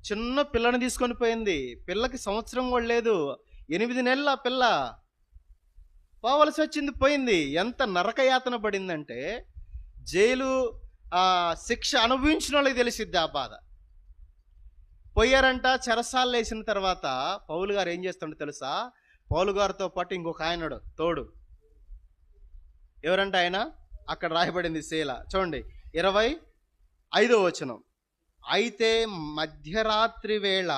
చిన్న పిల్లని తీసుకొని పోయింది. పిల్లకి సంవత్సరం కూడా లేదు, 8 నెలల పిల్ల పోవలసి వచ్చింది, పోయింది. ఎంత నరకయాతన పడిందంటే జైలు శిక్ష అనుభవించిన వాళ్ళకి తెలిసిద్ది ఆ బాధ. పోయారంట. చెరసాల్లో వేసిన తర్వాత పౌలు గారు ఏం చేస్తుండో తెలుసా? పౌలు గారితో పాటు ఇంకొక ఆయనడు తోడు. ఎవరంటే ఆయన? అక్కడ రాయబడింది శీల. చూడండి 25వ వచనం, అయితే మధ్యరాత్రి వేళ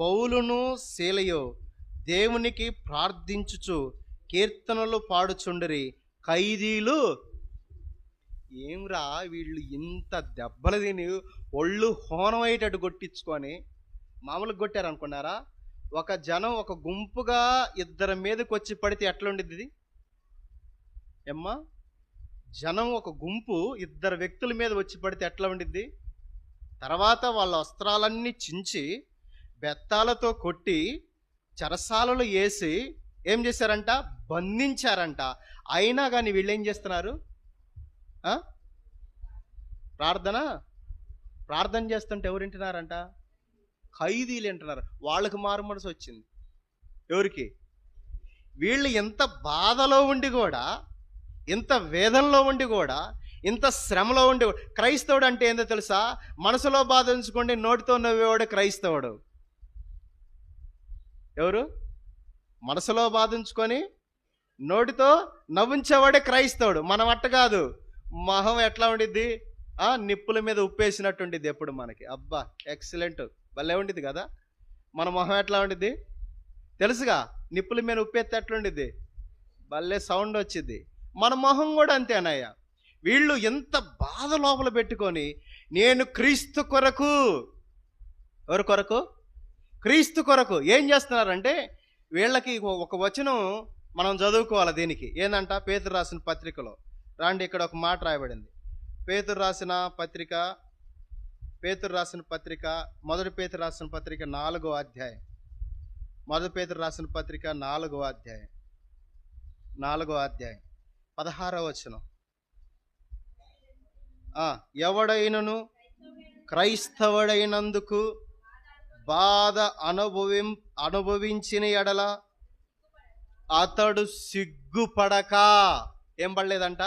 పౌలును శీలయు దేవునికి ప్రార్థించుచు కీర్తనలు పాడుచుండిరి. ఖైదీలు ఏమ్రా వీళ్ళు ఇంత దెబ్బలు తిని ఒళ్ళు హోనమయ్యేటట్టు కొట్టించుకొని మామూలుగా కొట్టారనుకున్నారా? ఒక జనం ఒక గుంపుగా ఇద్దరి మీదకి వచ్చి పడితే ఎట్లా ఉండిద్ది ఏమ్మా? జనం ఒక గుంపు ఇద్దరు వ్యక్తుల మీద వచ్చి పడితే ఎట్లా ఉండిద్ది? తర్వాత వాళ్ళ వస్త్రాలన్నీ చించి బెత్తాలతో కొట్టి చెరసాలలో వేసి ఏం చేశారంట? బంధించారంట. అయినా కానీ వీళ్ళు ఏం చేస్తున్నారు? ప్రార్థన ప్రార్థన చేస్తుంటే ఎవరు వింటున్నారంట? ఖైదీలు వింటున్నారు. వాళ్ళకి మారు మనసు వచ్చింది. ఎవరికి? వీళ్ళు ఎంత బాధలో ఉండి కూడా, ఇంత వేదనలో ఉండి కూడా, ఇంత శ్రమలో ఉండి క్రైస్తవుడు అంటే ఏందో తెలుసా? మనసులో బాధ ఉంచుకోండి, నోటితో నవ్వేవాడు క్రైస్తవుడు. ఎవరు? మనసులో బాధ ఉంచుకొని నోటితో నవ్వించేవాడే క్రైస్తవుడు. మనం అట్ట కాదు. మొహం ఎట్లా ఉండిద్ది? నిప్పుల మీద ఉప్పేసినట్టు ఉండిద్ది ఎప్పుడు మనకి. అబ్బా ఎక్సలెంట్, భలే ఉండిద్ది కదా. మన మొహం ఎట్లా ఉండిద్ది తెలుసుగా? నిప్పుల మీద ఉప్పేస్తే ఎట్లా ఉండిద్ది? భలే సౌండ్ వచ్చింది. మన మొహం కూడా అంతేనయ్యా. వీళ్ళు ఎంత బాధ లోపల పెట్టుకొని, నేను క్రీస్తు కొరకు, ఎవరి కొరకు? క్రీస్తు కొరకు ఏం చేస్తున్నారంటే, వీళ్ళకి ఒక వచనం మనం చదువుకోవాలి. దీనికి ఏందంట? పేతురు రాసిన పత్రికలో రాండి, ఇక్కడ ఒక మాట రాయబడింది. పేతురు రాసిన పత్రిక, మొదటి పేతురు రాసిన పత్రిక 4వ అధ్యాయం. మొదటి పేతురు రాసిన పత్రిక 4వ అధ్యాయం 16వ వచనం. ఎవడైనను క్రైస్తవుడైనందుకు బాధ అనుభవించిన ఎడల అతడు సిగ్గుపడక, ఏం పడలేదంట?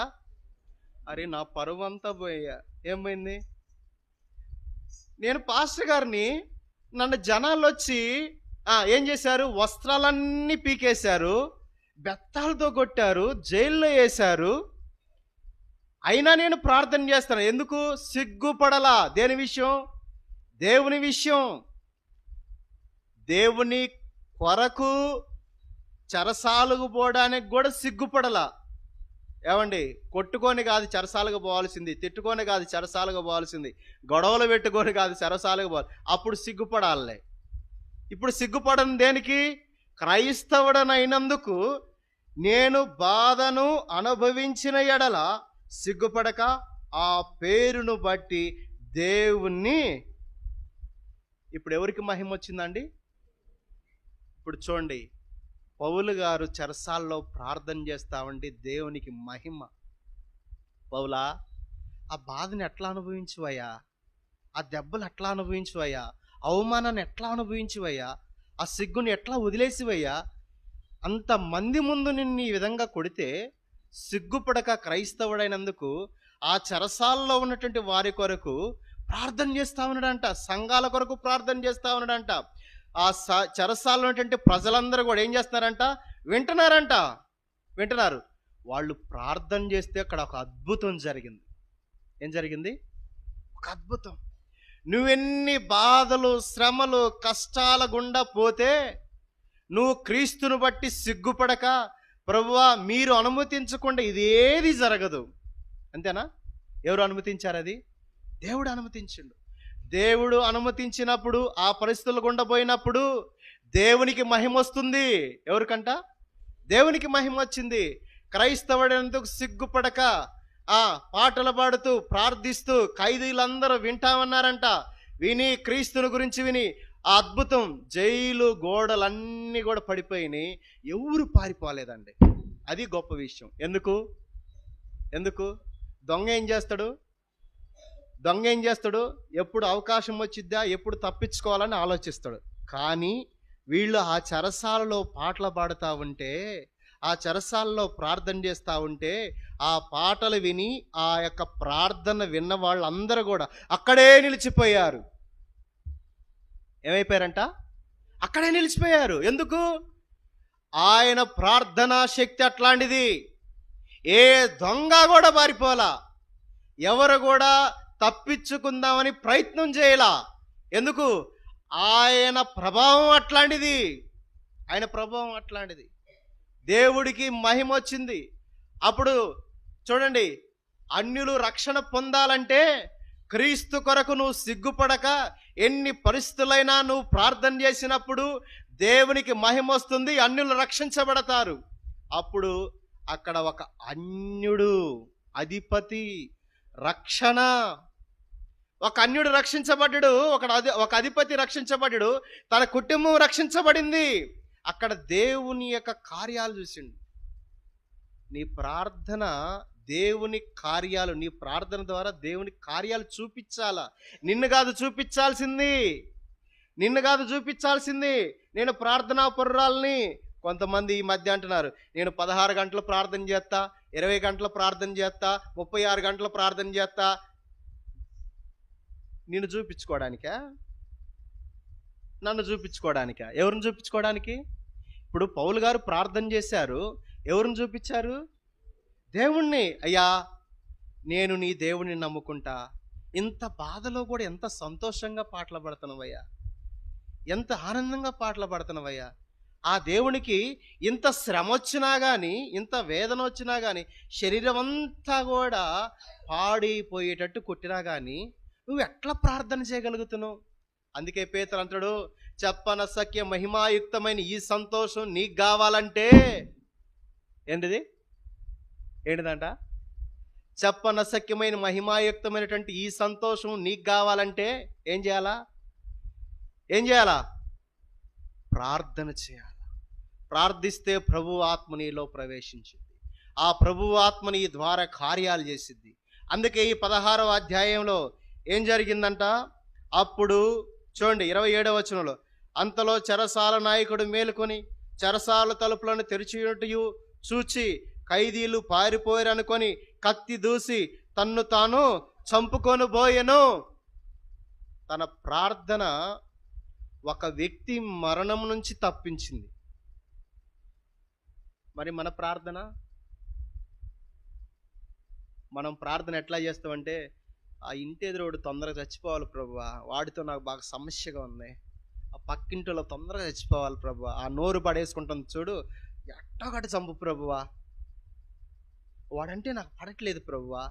అరే నా పరువు అంతా పోయా. ఏమైంది? నేను పాస్టర్ గారిని, నన్ను జనాలు వచ్చి ఏం చేశారు? వస్త్రాలన్నీ పీకేశారు, బెత్తాలతో కొట్టారు, జైల్లో వేశారు. అయినా నేను ప్రార్థన చేస్తాను. ఎందుకు? సిగ్గుపడలా. దేని విషయం? దేవుని విషయం. దేవుని కొరకు చెరసాలకు పోవడానికి కూడా సిగ్గుపడలా. ఏమండి? కొట్టుకొని కాదు చెరసాలకు పోవాల్సింది, తిట్టుకొని కాదు చెరసాలకు పోవాల్సింది, గొడవలు పెట్టుకొని కాదు చెరసాలకు పోవాలి. అప్పుడు సిగ్గుపడాలే. ఇప్పుడు సిగ్గుపడను దేనికి? క్రైస్తవుడనైనందుకు నేను బాధను అనుభవించిన ఎడల సిగ్గుపడక ఆ పేరును బట్టి దేవుణ్ణి. ఇప్పుడు ఎవరికి మహిమ వచ్చిందండి? ఇప్పుడు చూడండి, పౌలు గారు చెరసాల్లో ప్రార్థన చేస్తామండి, దేవునికి మహిమ. పౌలా, ఆ బాధను ఎట్లా అనుభవించువయ్యా? ఆ దెబ్బలు ఎట్లా అనుభవించువయ్యా? అవమానాన్ని ఎట్లా అనుభవించువయ్యా? ఆ సిగ్గుని ఎట్లా వదిలేసివయ్యా? అంతమంది ముందు నిన్ను ఈ విధంగా కొడితే సిగ్గుపడక క్రైస్తవుడైనందుకు ఆ చెరసాల్లో ఉన్నటువంటి వారి కొరకు ప్రార్థన చేస్తా ఉన్నాడంట. సంఘాల కొరకు ప్రార్థన చేస్తా ఉన్నాడంట. ఆ చెరసాల్లో ఉన్నటువంటి ప్రజలందరూ కూడా ఏం చేస్తున్నారంట? వింటున్నారు. వాళ్ళు ప్రార్థన చేస్తే అక్కడ ఒక అద్భుతం జరిగింది. ఏం జరిగింది? ఒక అద్భుతం. నువ్వెన్ని బాధలు, శ్రమలు, కష్టాల గుండా పోతే నువ్వు క్రీస్తును బట్టి సిగ్గుపడక, ప్రభువా మీరు అనుమతించకుండా ఇదేది జరగదు. అంతేనా? ఎవరు అనుమతించారు? అది దేవుడు అనుమతించిండు. దేవుడు అనుమతించినప్పుడు, ఆ పరిస్థితులు గుండా పోయినప్పుడు దేవునికి మహిమ వస్తుంది. ఎవరికంట? దేవునికి మహిమ వచ్చింది. క్రైస్తవుడేందుకు సిగ్గుపడక పాటలు పాడుతూ ప్రార్థిస్తూ ఖైదీలందరూ వింటామన్నారంట. విని క్రీస్తుని గురించి విని ఆ అద్భుతం, జైలు గోడలన్నీ కూడా పడిపోయినాయి. ఎవరు పారిపోలేదండి. అది గొప్ప విషయం. ఎందుకు? దొంగ ఏం చేస్తాడు? ఎప్పుడు అవకాశం వచ్చిద్దా, ఎప్పుడు తప్పించుకోవాలని ఆలోచిస్తాడు. కానీ వీళ్ళు ఆ చెరసాలలో పాటలు పాడుతూ ఉంటే, ఆ చెరసాలలో ప్రార్థన చేస్తూ ఉంటే, ఆ పాటలు విని ఆ యొక్క ప్రార్థన విన్న వాళ్ళందరూ కూడా అక్కడే నిలిచిపోయారు. ఏమైపోయారంట? అక్కడే నిలిచిపోయారు. ఎందుకు? ఆయన ప్రార్థనా శక్తి అట్లాంటిది. ఏ దొంగ కూడా పారిపోలా, ఎవరు కూడా తప్పించుకుందామని ప్రయత్నం చేయలా. ఎందుకు? ఆయన ప్రభావం అట్లాంటిది. దేవుడికి మహిమ వచ్చింది. అప్పుడు చూడండి, అన్యులు రక్షణ పొందాలంటే క్రీస్తు కొరకు నువ్వు సిగ్గుపడక, ఎన్ని పరిస్థితులైనా నువ్వు ప్రార్థన చేసినప్పుడు దేవునికి మహిమ వస్తుంది, అన్యులు రక్షించబడతారు. అప్పుడు అక్కడ ఒక అన్యుడు అధిపతి రక్షణ, ఒక అన్యుడు రక్షించబడ్డాడు, ఒక అధిపతి రక్షించబడ్డాడు, తన కుటుంబం రక్షించబడింది. అక్కడ దేవుని యొక్క కార్యాలు చూసిండు. నీ ప్రార్థన దేవుని కార్యాలు, నీ ప్రార్థన ద్వారా దేవుని కార్యాలు చూపించాలా. నిన్ను కాదు చూపించాల్సింది, నిన్ను కాదు చూపించాల్సింది. నేను ప్రార్థనా పరురాల్ని. కొంతమంది ఈ మధ్య అంటున్నారు, నేను 16 గంటలు ప్రార్థన చేస్తా, 20 గంటలు ప్రార్థన చేస్తా, 36 గంటలు ప్రార్థన చేస్తా. నిన్ను చూపించుకోవడానికా? నన్ను చూపించుకోవడానికా? ఎవరిని చూపించుకోవడానికి? ఇప్పుడు పౌలు గారు ప్రార్థన చేశారు, ఎవరిని చూపించారు? దేవుణ్ణి. అయ్యా నేను నీ దేవుణ్ణి నమ్ముకుంటా. ఇంత బాధలో కూడా ఎంత సంతోషంగా పాటలు పడుతున్నావయ్యా, ఎంత ఆనందంగా పాటలు పడుతున్నావయ్యా. ఆ దేవునికి ఇంత శ్రమ వచ్చినా కానీ, ఇంత వేదన వచ్చినా కానీ, శరీరం అంతా కూడా పాడైపోయేటట్టు కొట్టినా కానీ నువ్వు ఎట్లా ప్రార్థన చేయగలుగుతున్నావు? అందుకే పేతురు అంటాడు, చెప్పనసఖ్య మహిమాయుక్తమైన ఈ సంతోషం నీకు కావాలంటే ఏంటిదంట? చెప్పనసఖ్యమైన మహిమాయుక్తమైనటువంటి ఈ సంతోషం నీకు కావాలంటే ఏం చేయాలా? ప్రార్థన చేయాలి. ప్రార్థిస్తే ప్రభు ఆత్మ నీలో ప్రవేశించింది. ఆ ప్రభు ఆత్మ నీ ద్వారా కార్యాలు చేసిద్ది. అందుకే ఈ 16వ అధ్యాయంలో ఏం జరిగిందంట? అప్పుడు చూడండి 27వ వచనంలో, అంతలో చెరసాల నాయకుడు మేలుకొని చెరసాల తలుపులను తెరిచినట్టు చూచి ఖైదీలు పారిపోయారనుకొని కత్తి దూసి తన్ను తాను చంపుకొని పోయెను. తన ప్రార్థన ఒక వ్యక్తి మరణం నుంచి తప్పించింది. మరి మన ప్రార్థన, మనం ప్రార్థన ఎట్లా చేస్తామంటే, ఆ ఇంటి ఎదురోడు తొందరగా చచ్చిపోవాలి ప్రభువా, వాడితో నాకు బాగా సమస్యగా ఉంది, ఆ పక్కింటిలో తొందరగా చచ్చిపోవాలి ప్రభువా, ఆ నోరు పడేసుకుంటుంది చూడు, ఎట్టొకటి చంపు ప్రభువా, వాడంటే నాకు పడట్లేదు ప్రభువా.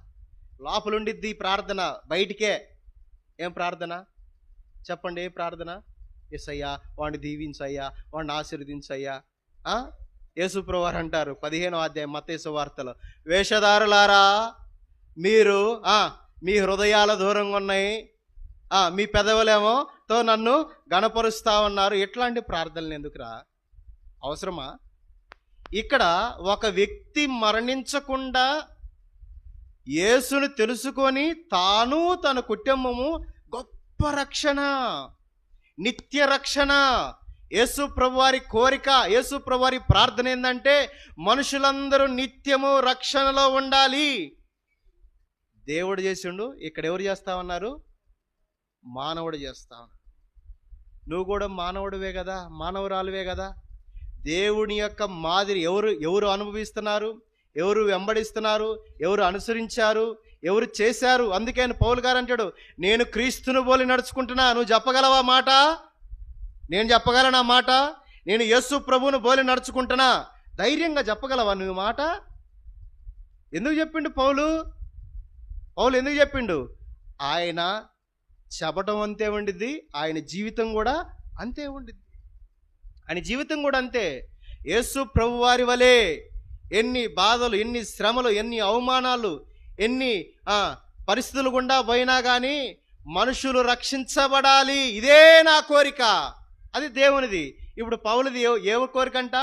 లోపలుండిద్ది ప్రార్థన, బయటికే ఏం ప్రార్థన చెప్పండి? ఏ ప్రార్థన? యేసయ్యా వాడిని దీవించయ్యా, వాడిని ఆశీర్వదించయ్యా. యేసుప్రభు వారు అంటారు 15వ అధ్యాయం మత్తయి సువార్తలో, వేషధారులారా మీరు మీ హృదయాల దూరంగా ఉన్నాయి, మీ పెదవులేమో తో నన్ను గణపరుస్తా ఉన్నారు. ఎట్లాంటి ప్రార్థనలు ఎందుకురా? అవసరమా? ఇక్కడ ఒక వ్యక్తి మరణించకుండా యేసును తెలుసుకొని తాను తన కుటుంబము గొప్ప రక్షణ, నిత్య రక్షణ. యేసు ప్రభువారి కోరిక, యేసు ప్రభువారి ప్రార్థన ఏంటంటే మనుషులందరూ నిత్యము రక్షణలో ఉండాలి. దేవుడు చేసిండు, ఇక్కడ ఎవరు చేస్తా ఉన్నారు? మానవుడు చేస్తా ఉన్నాడు. నువ్వు కూడా మానవుడివే కదా, మానవురాలువే కదా. దేవుని యొక్క మాదిరి ఎవరు అనుభవిస్తున్నారు, ఎవరు వెంబడిస్తున్నారు, ఎవరు అనుసరించారు, ఎవరు చేశారు? అందుకే పౌలు గారు అంటాడు, నేను క్రీస్తును పోలి నడుచుకుంటున్నా. నువ్వు చెప్పగలవా మాట? నేను చెప్పగలనా మాట? నేను యేసు ప్రభువును పోలి నడుచుకుంటున్నా. ధైర్యంగా చెప్పగలవా నువ్వు మాట? ఎందుకు చెప్పిండు పౌలు ఎందుకు చెప్పిండు? ఆయన చెప్పటం అంతే ఉండిద్ది, ఆయన జీవితం కూడా అంతే ఉండిద్ది. ఆయన జీవితం కూడా అంతే. యేసు ప్రభువారి వలె ఎన్ని బాధలు, ఎన్ని శ్రమలు, ఎన్ని అవమానాలు, ఎన్ని పరిస్థితులు గుండా పోయినా కానీ మనుషులు రక్షించబడాలి, ఇదే నా కోరిక. అది దేవునిది. ఇప్పుడు పౌలుది ఏ కోరిక అంట?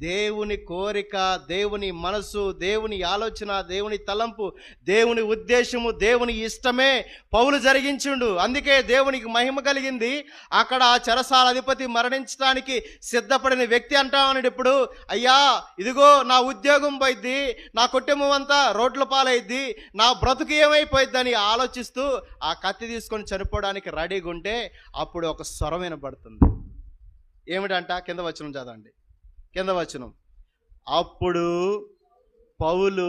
దేవుని కోరిక, దేవుని మనసు, దేవుని ఆలోచన, దేవుని తలంపు, దేవుని ఉద్దేశము, దేవుని ఇష్టమే పౌలు జరిగించుండు. అందుకే దేవునికి మహిమ కలిగింది. అక్కడ చెరసాల అధిపతి మరణించడానికి సిద్ధపడిన వ్యక్తి అంటా ఉన్నాడు ఇప్పుడు, అయ్యా ఇదిగో నా ఉద్యోగం పోయిద్ది, నా కుటుంబం అంతా రోడ్ల పాలైద్ది, నా బ్రతుకు ఏమైపోయిద్దని ఆలోచిస్తూ ఆ కత్తి తీసుకొని చనిపోవడానికి రెడీగా ఉంటే అప్పుడు ఒక స్వరం వినబడుతుంది. ఏమిటంట? కింద వచనం చదవండి, కింద వచనం. అప్పుడు పౌలు,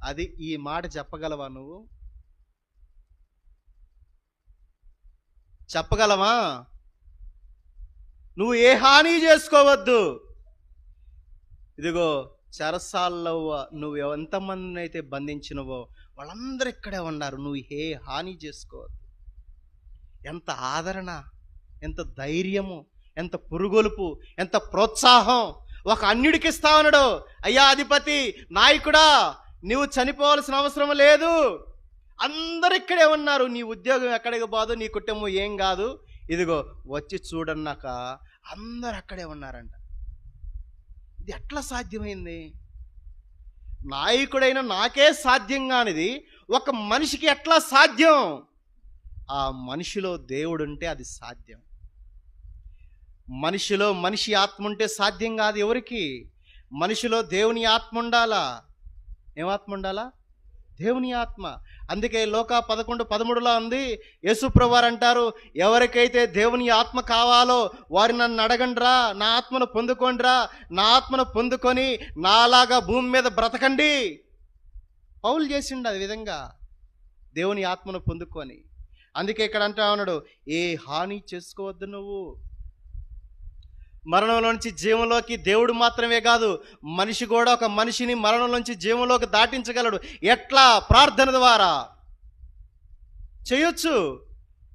అది ఈ మాట చెప్పగలవా? నువ్వు చెప్పగలవా? నువ్వు ఏ హాని చేసుకోవద్దు. ఇదిగో చెరసాల్లో నువ్వు ఎంతమందిని అయితే బంధించినవో వాళ్ళందరూ ఇక్కడే ఉన్నారు, నువ్వు ఏ హాని చేసుకోవద్దు. ఎంత ఆదరణ, ఎంత ధైర్యము, ఎంత పురుగొలుపు, ఎంత ప్రోత్సాహం ఒక అన్యుడికి ఇస్తా ఉన్నాడు. అయ్యా అధిపతి, నాయకుడా, నువ్వు చనిపోవాల్సిన అవసరం లేదు, అందరు ఇక్కడే ఉన్నారు, నీ ఉద్యోగం ఎక్కడికి పోదు, నీ కుటుంబం ఏం కాదు, ఇదిగో వచ్చి చూడన్నాక అందరు అక్కడే ఉన్నారంట. ఇది ఎట్లా సాధ్యమైంది? నాయకుడైన నాకే సాధ్యం కానిది ఒక మనిషికి ఎట్లా సాధ్యం? ఆ మనిషిలో దేవుడుంటే అది సాధ్యం. మనిషిలో మనిషి ఆత్మ ఉంటే సాధ్యం కాదు ఎవరికి? మనిషిలో దేవుని ఆత్మ ఉండాలా. ఏం ఆత్మ ఉండాలా? దేవుని ఆత్మ. అందుకే లోక 11:13లో ఉంది, యేసుప్రభువారు అంటారు, ఎవరికైతే దేవుని ఆత్మ కావాలో వారు నన్ను అడగండిరా, నా ఆత్మను పొందుకోండిరా, నా ఆత్మను పొందుకొని నాలాగా భూమి మీద బ్రతకండి. పౌలు చేసిండు ఆ విధంగా, దేవుని ఆత్మను పొందుకొని. అందుకే ఇక్కడ అంటా ఉన్నాడు, ఏ హాని చేసుకోవద్దు నువ్వు. మరణంలోంచి జీవంలోకి దేవుడు మాత్రమే కాదు, మనిషి కూడా ఒక మనిషిని మరణంలోంచి జీవంలోకి దాటించగలడు. ఎట్లా? ప్రార్థన ద్వారా చేయొచ్చు.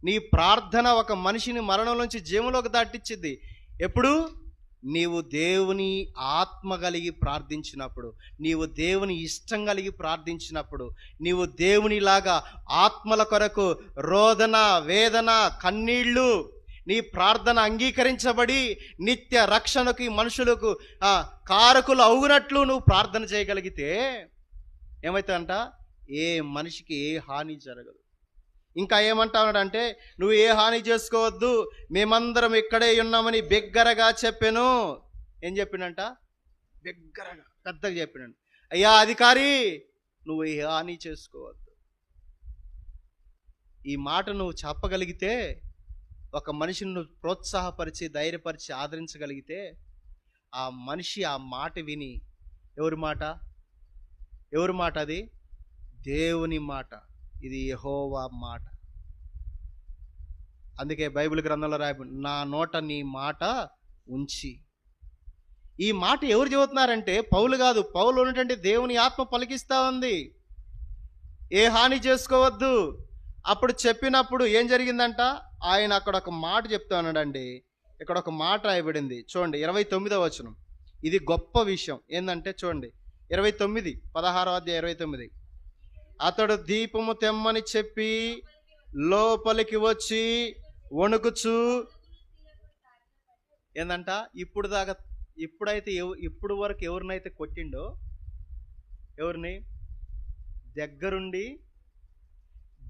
నీ ప్రార్థన ఒక మనిషిని మరణంలోంచి జీవంలోకి దాటించింది. ఎప్పుడు? నీవు దేవుని ఆత్మ కలిగి ప్రార్థించినప్పుడు, నీవు దేవుని ఇష్టం కలిగి ప్రార్థించినప్పుడు, నీవు దేవునిలాగా ఆత్మల కొరకు రోదన, వేదన, కన్నీళ్ళు, నీ ప్రార్థన అంగీకరించబడి నిత్య రక్షణకి మనుషులకు కారకులు అవునట్లు నువ్వు ప్రార్థన చేయగలిగితే ఏమవుతుందంట? ఏ మనిషికి ఏ హాని జరగదు. ఇంకా ఏమంటా ఉన్నాడంటే, నువ్వు ఏ హాని చేసుకోవద్దు, మేమందరం ఇక్కడే ఉన్నామని బిగ్గరగా చెప్పాను. ఏం చెప్పినంట? బిగ్గరగా పెద్దగా చెప్పినాడు, అయ్యా అధికారి నువ్వు ఏ హాని చేసుకోవద్దు. ఈ మాట నువ్వు చెప్పగలిగితే, ఒక మనిషిని నువ్వు ప్రోత్సాహపరిచి, ధైర్యపరిచి, ఆదరించగలిగితే, ఆ మనిషి ఆ మాట విని, ఎవరి మాట? ఎవరి మాట అది? దేవుని మాట. ఇది యెహోవా మాట. అందుకే బైబిల్ గ్రంథంలో రాయబడి, నా నోట నీ మాట ఉంచి. ఈ మాట ఎవరు చెబుతున్నారంటే పౌలు కాదు, పౌలు ఉన్నటువంటి దేవుని ఆత్మ పలికిస్తా ఉంది, ఏ హాని చేసుకోవద్దు. అప్పుడు చెప్పినప్పుడు ఏం జరిగిందంట? ఆయన అక్కడ ఒక మాట చెప్తా ఉన్నాడండి. ఇక్కడ ఒక మాట రాయబడింది చూడండి, 29వ వచనం. ఇది గొప్ప విషయం. ఏంటంటే చూడండి, 29, 16వ అధ్యాయం 29. అతడు దీపము తెమ్మని చెప్పి లోపలికి వచ్చి వణుకుచు. ఏందంట? ఇప్పుడు వరకు ఎవరినైతే కొట్టిండో, ఎవరిని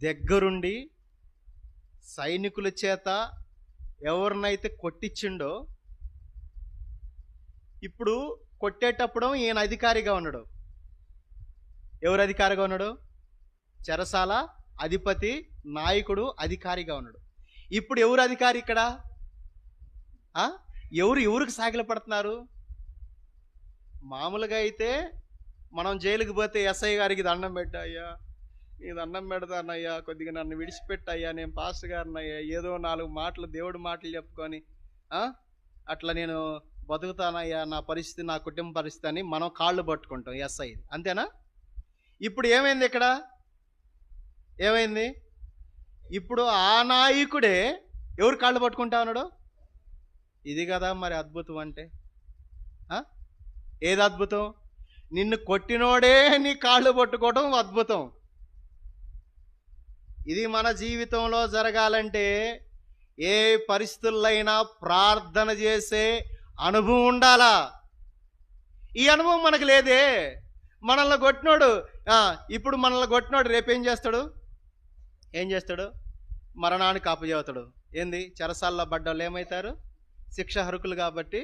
దగ్గరుండి సైనికుల చేత ఎవరినైతే కొట్టించిండో, ఇప్పుడు కొట్టేటప్పుడు ఈయన అధికారిగా ఉన్నాడు. ఎవరు అధికారిగా ఉన్నాడు? చెరసాల అధిపతి, నాయకుడు అధికారిగా ఉన్నాడు. ఇప్పుడు ఎవరు అధికారి ఇక్కడ? ఎవరికి సాగిలపడుతున్నారు? మామూలుగా అయితే మనం జైలుకి పోతే ఎస్ఐ గారికి దండం పెట్టాయ్యా, నీ దండం పెడతానయ్యా, కొద్దిగా నన్ను విడిచిపెట్టయ్యా, నేను పాస్టర్ గారినయ్యా, ఏదో 4 మాటలు దేవుడి మాటలు చెప్పుకొని అట్లా నేను బతుకుతానయ్యా, నా పరిస్థితి, నా కుటుంబ పరిస్థితి అని మనం కాళ్ళు పట్టుకుంటాం ఎస్ఐ. అంతేనా? ఇప్పుడు ఏమైంది ఇక్కడ? ఏమైంది? ఇప్పుడు ఆ నాయకుడే ఎవరు కాళ్ళు పట్టుకుంటా ఉన్నాడు? ఇది కదా మరి అద్భుతం అంటే. ఏది అద్భుతం? నిన్ను కొట్టినోడే నీ కాళ్ళు పట్టుకోవడం అద్భుతం. ఇది మన జీవితంలో జరగాలంటే ఏ పరిస్థితులైనా ప్రార్థన చేసే అనుభవం ఉండాలా. ఈ అనుభవం మనకు లేదే. మనల్ని కొట్టినోడు ఇప్పుడు మనల్ని కొట్టినోడు రేపేం చేస్తాడు? మరణానికి అప్పచెబుతాడు. ఏంది? చెరసాల్లో పడ్డోళ్ళు ఏమవుతారు? శిక్ష హరుకులు కాబట్టి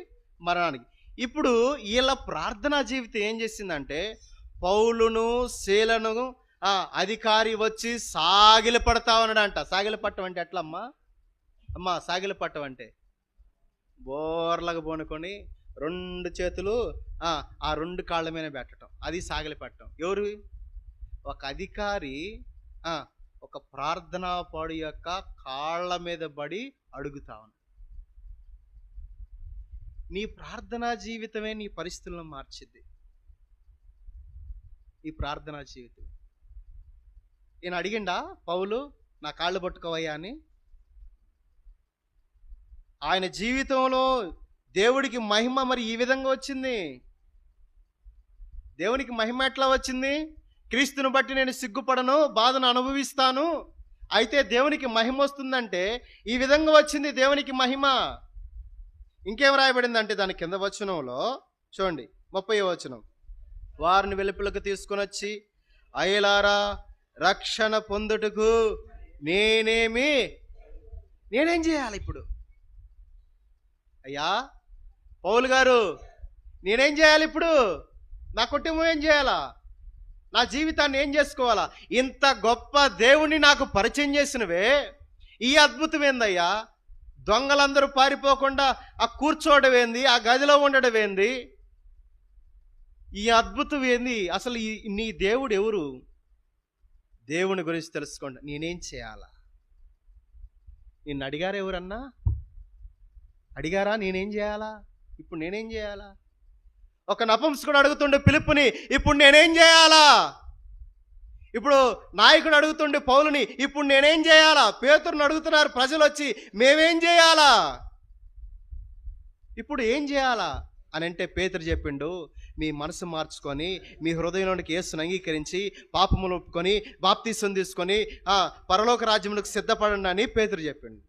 మరణానికి. ఇప్పుడు వీళ్ళ ప్రార్థనా జీవితం ఏం చేసిందంటే, పౌలును శీలను అధికారి వచ్చి సాగిలపడతా ఉన్నాడంట. సాగిలపట్టం అంటే ఎట్లమ్మా? సాగిలపట్టం అంటే బోర్లకు పోనుకొని 2 చేతులు ఆ 2 కాళ్ళ మీద పెట్టడం, అది సాగిలపట్టం. ఎవరు? ఒక అధికారి ఒక ప్రార్థనా పాడు యొక్క కాళ్ళ మీద పడి అడుగుతా ఉన్నాడు. నీ ప్రార్థనా జీవితమే నీ పరిస్థితులను మార్చిద్ది. ఈ ప్రార్థనా జీవితం ఈయన అడిగిండా పౌలు, నా కాళ్ళు పట్టుకోవయ్యా అని? ఆయన జీవితంలో దేవుడికి మహిమ మరి ఈ విధంగా వచ్చింది. దేవునికి మహిమ ఎట్లా వచ్చింది? క్రీస్తుని బట్టి నేను సిగ్గుపడను, బాధను అనుభవిస్తాను. అయితే దేవునికి మహిమ వస్తుందంటే ఈ విధంగా వచ్చింది దేవునికి మహిమ. ఇంకేం రాయబడిందంటే దాని కింద వచనంలో చూడండి, 30వ వచనం. వారిని వెలుపలకు తీసుకొని వచ్చి, అయ్యలారా, రక్షణ పొందుటకు నేనేం చేయాలి ఇప్పుడు? అయ్యా పౌలు గారు, నేనేం చేయాలి ఇప్పుడు? నా కుటుంబం ఏం చేయాలా? నా జీవితాన్ని ఏం చేసుకోవాలా? ఇంత గొప్ప దేవుణ్ణి నాకు పరిచయం చేసినవే, ఈ అద్భుతం ఏందయ్యా? దొంగలందరూ పారిపోకుండా ఆ కూర్చోవడం ఏంది? ఆ గదిలో ఉండడం ఏంది? ఈ అద్భుతం ఏంది? అసలు నీ దేవుడు ఎవరు? దేవుని గురించి తెలుసుకోండి. నేనేం చేయాలా? నిన్ను అడిగారా? ఎవరన్నా అడిగారా నేనేం చేయాలా? ఇప్పుడు నేనేం చేయాలా? ఒక నపుంసకుడు అడుగుతుండే ఫిలిప్పుని, ఇప్పుడు నేనేం చేయాలా? ఇప్పుడు నాయకుడు అడుగుతుండే పౌలుని, ఇప్పుడు నేనేం చేయాలా? పేతురుని అడుగుతున్నారు ప్రజలు వచ్చి, మేమేం చేయాలా? ఇప్పుడు ఏం చేయాలా అని అంటే పేతురు చెప్పిండు, మీ మనసు మార్చుకొని, మీ హృదయంలోనికి యేసుని అంగీకరించి, పాపములు ఒప్పుకొని, బాప్తీసం తీసుకొని పరలోక రాజ్యములకు సిద్ధపడండి అని పేతురు చెప్పిండు.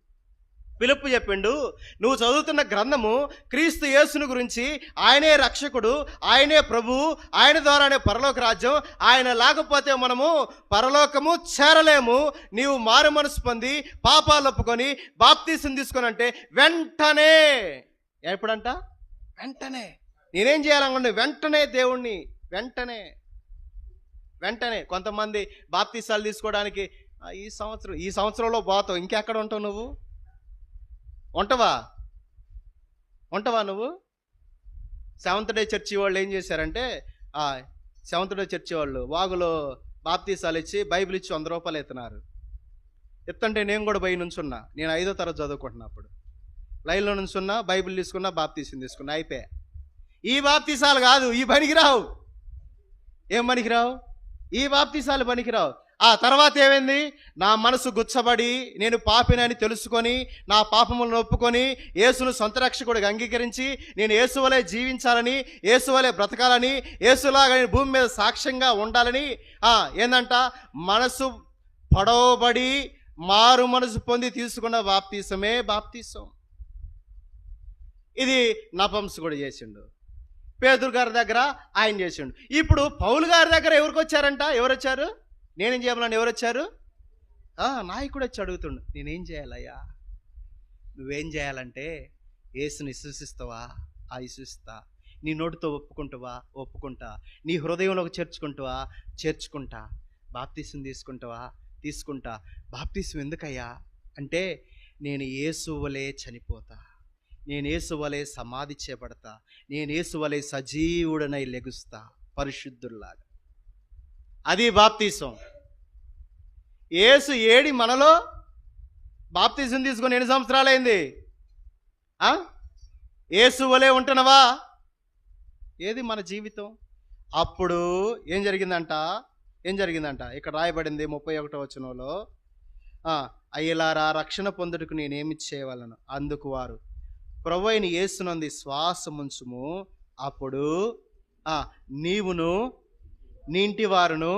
ఫిలిప్పు చెప్పిండు, నువ్వు చదువుతున్న గ్రంథము క్రీస్తు యేసుని గురించి, ఆయనే రక్షకుడు, ఆయనే ప్రభు, ఆయన ద్వారానే పరలోక రాజ్యం, ఆయన లేకపోతే మనము పరలోకము చేరలేము. నీవు మారు మనసు పొంది పాపాలు ఒప్పుకొని బాప్తీసం తీసుకొని అంటే వెంటనే, ఎప్పుడంట? వెంటనే. నేనేం చేయాలనుకోండి? వెంటనే దేవుణ్ణి, వెంటనే. కొంతమంది బాప్తీసాలు తీసుకోవడానికి ఈ సంవత్సరంలో పోతావు, ఇంకెక్కడ ఉంటావు? నువ్వు ఉంటావా నువ్వు? సెవెంత్ డే చర్చి వాళ్ళు ఏం చేశారంటే, సెవెంత్ డే చర్చి వాళ్ళు వాగులో బాప్తీసాలు ఇచ్చి బైబిల్ ఇచ్చి 100 రూపాయలు ఎత్తున్నారు. ఎత్తంటే నేను కూడా పోయి నుంచున్నా. నేను 5వ తరగతి చదువుకుంటున్నప్పుడు లైన్లో నుంచున్నా, బైబిల్ తీసుకున్నా, బాప్తీసం తీసుకున్నా, అయిపోయా. ఈ బాప్తీసాలు కాదు, ఈ పనికిరావు. ఏం పనికిరావు? ఈ బాప్తీసాలు పనికిరావు. ఆ తర్వాత ఏమైంది? నా మనసు గుచ్చబడి నేను పాపినని తెలుసుకొని, నా పాపములను ఒప్పుకొని, యేసును సొంత రక్షకుడిగా అంగీకరించి, నేను యేసు వలె జీవించాలని, యేసు వలె బ్రతకాలని, యేసులాగా భూమి మీద సాక్ష్యంగా ఉండాలని ఏందంట, మనసు పడవబడి మారు మనసు పొంది తీసుకున్న బాప్తీసమే బాప్తీసం. ఇది నపుంసకుడు చేసిండు. పేతురు గారి దగ్గర ఆయన చేసిండు. ఇప్పుడు పౌలు గారి దగ్గర ఎవరికి వచ్చారంట? ఎవరు వచ్చారు? నేనేం చేయాలని ఎవరు వచ్చారు? నాయకుడు వచ్చి అడుగుతుండు, నేనేం చేయాలయ్యా? నువ్వేం చేయాలంటే, యేసుని విశ్వసిస్తావా? విశ్వసిస్తా. నీ నోటితో ఒప్పుకుంటా. నీ హృదయంలోకి చేర్చుకుంటా. బాప్తీసం తీసుకుంటా. బాప్తీసం ఎందుకయ్యా అంటే, నేను యేసు వలె చనిపోతా, నేను యేసు వలె సమాధి చేయబడతా, నేను యేసు వలె సజీవుడనై లెగుస్తా పరిశుద్ధుల్లాగా. అది బాప్తీసం. యేసు ఏడి మనలో బాప్తీసం తీసుకొని ఎన్ని సంవత్సరాలైంది? యేసు వలె ఉంటున్నావా? ఏది మన జీవితం? అప్పుడు ఏం జరిగిందంట? ఇక్కడ రాయబడింది 31వ వచనంలో, అయ్యలారా, రక్షణ పొందుటకు నేనేమి చేయవలను? అందుకు వారు, ప్రభువైన యేసునందు శ్వాసముంచుము, అప్పుడు నీవును నీ ఇంటి వారును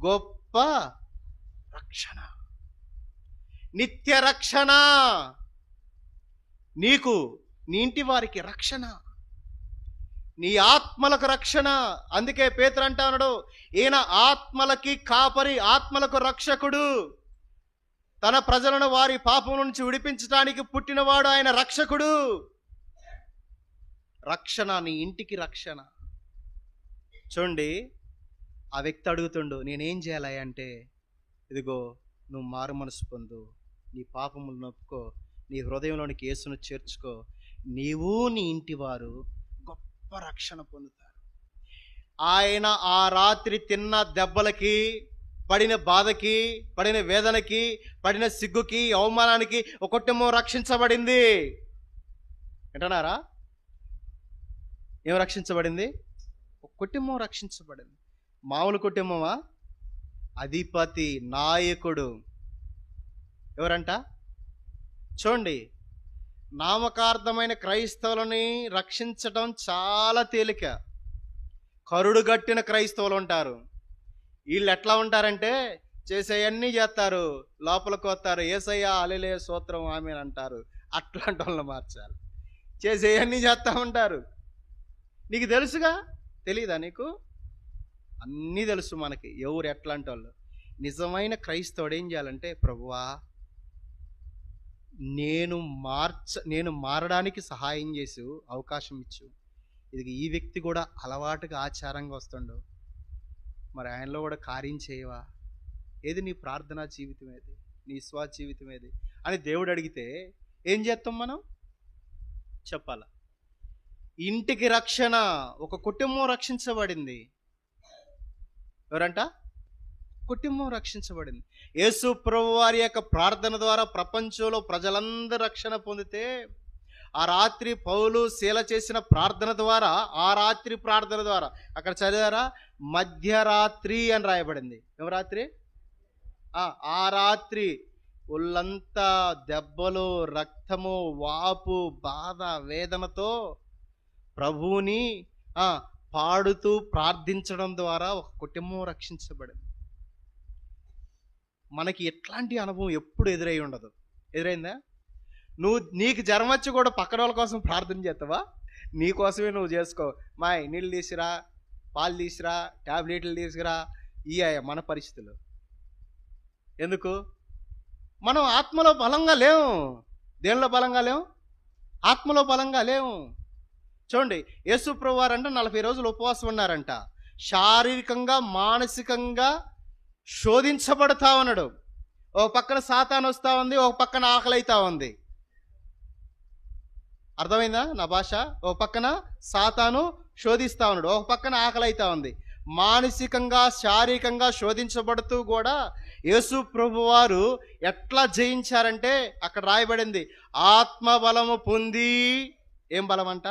గొప్ప రక్షణ, నిత్య రక్షణ, నీకు నీ ఇంటి వారికి రక్షణ, నీ ఆత్మలకు రక్షణ. అందుకే పేతురు అంటున్నాడు, ఈయన ఆత్మలకి కాపరి, ఆత్మలకు రక్షకుడు. తన ప్రజలను వారి పాపం నుంచి విడిపించడానికి పుట్టినవాడు ఆయన రక్షకుడు. రక్షణ, నీ ఇంటికి రక్షణ. చూడండి, ఆ వ్యక్తి అడుగుతుండు, నేనేం చేయాలి అంటే, ఇదిగో నువ్వు మారు మనసు పొందు, నీ పాపములను ఒప్పుకో, నీ హృదయంలోనికి యేసును చేర్చుకో, నీవు నీ ఇంటి వారు గొప్ప రక్షణ పొందుతారు. ఆయన ఆ రాత్రి తిన్న దెబ్బలకి, పడిన బాధకి, పడిన వేదనకి, పడిన సిగ్గుకి, అవమానానికి ఒక కుటుంబం రక్షించబడింది. వింటున్నారా? ఏం రక్షించబడింది? ఒక కుటుంబం రక్షించబడింది. మామూలు కుటుంబమా? అధిపతి, నాయకుడు. ఎవరంట? చూడండి, నామకార్థమైన క్రైస్తవులని రక్షించడం చాలా తేలిక. కరుడుగట్టిన క్రైస్తవులు ఉంటారు. వీళ్ళు ఎట్లా ఉంటారంటే, చేసేవన్నీ చేస్తారు, లోపలికి వస్తారు, యేసయ్య హల్లెలూయా స్తోత్రం ఆమేన్ అంటారు. అట్లాంటి వాళ్ళని మార్చాలి. చేసేవన్నీ చేస్తూ ఉంటారు. నీకు తెలుసుగా, తెలీదా నీకు? అన్నీ తెలుసు మనకి ఎవరు ఎట్లాంటి వాళ్ళు. నిజమైన క్రైస్తవుడు ఏం చేయాలంటే, ప్రభువా నేను మారడానికి సహాయం చేసు, అవకాశం ఇచ్చు. ఇది ఈ వ్యక్తి కూడా అలవాటుగా ఆచారంగా వస్తుండు, మరి ఆయనలో కూడా కార్యం చేయవా? ఏది నీ ప్రార్థనా జీవితం ఏది, నీ విశ్వాస జీవితం ఏది అని దేవుడు అడిగితే ఏం చేస్తాం మనం? చెప్పాలా? ఇంటికి రక్షణ, ఒక కుటుంబం రక్షించబడింది. ఎవరంట? కుటుంబం రక్షించబడింది. యేసు ప్రభువారి యొక్క ప్రార్థన ద్వారా ప్రపంచంలో ప్రజలందరూ రక్షణ పొందితే, ఆ రాత్రి పౌలు శీల చేసిన ప్రార్థన ద్వారా, ఆ రాత్రి ప్రార్థన ద్వారా, అక్కడ చదివారా? మధ్యరాత్రి అని రాయబడింది. ఏం రాత్రి? ఆ రాత్రి ఒళ్ళంతా దెబ్బలు, రక్తము, వాపు, బాధ, వేదనతో ప్రభువుని పాడుతూ ప్రార్థించడం ద్వారా ఒక కుటుంబం రక్షించబడింది. మనకి ఎట్లాంటి అనుభవం ఎప్పుడు ఎదురై ఉండదు. ఎదురైందా? నీకు జ్వరం వచ్చి కూడా పక్కన వాళ్ళ కోసం ప్రార్థన చేస్తావా? నీ కోసమే నువ్వు చేసుకో. మాయ్ నీళ్ళు తీసిరా, పాలు తీసిరా, ట్యాబ్లెట్లు తీసుకురా, ఇయ్యాయ మన పరిస్థితులు. ఎందుకు? మనం ఆత్మలో బలంగా లేవు. దేనిలో బలంగా లేవు? ఆత్మలో బలంగా లేవు. చూడండి, యేసు ప్రభువారు అంటే 40 రోజులు ఉపవాసం ఉన్నారంట. శారీరకంగా మానసికంగా శోధించబడతా ఉన్నాడు. ఒక పక్కన సాతాను వస్తూ ఉంది, ఒక పక్కన ఆకలి అవుతా ఉంది. అర్థమైందా నా భాష? ఒక పక్కన సాతాను శోధిస్తూ ఉన్నాడు, ఒక పక్కన ఆకలి అవుతా ఉంది. మానసికంగా శారీరకంగా శోధించబడుతూ కూడా యేసు ప్రభువారు ఎట్లా జయించారంటే, అక్కడ రాయబడింది ఆత్మ బలము పొంది. ఏం బలం అంట?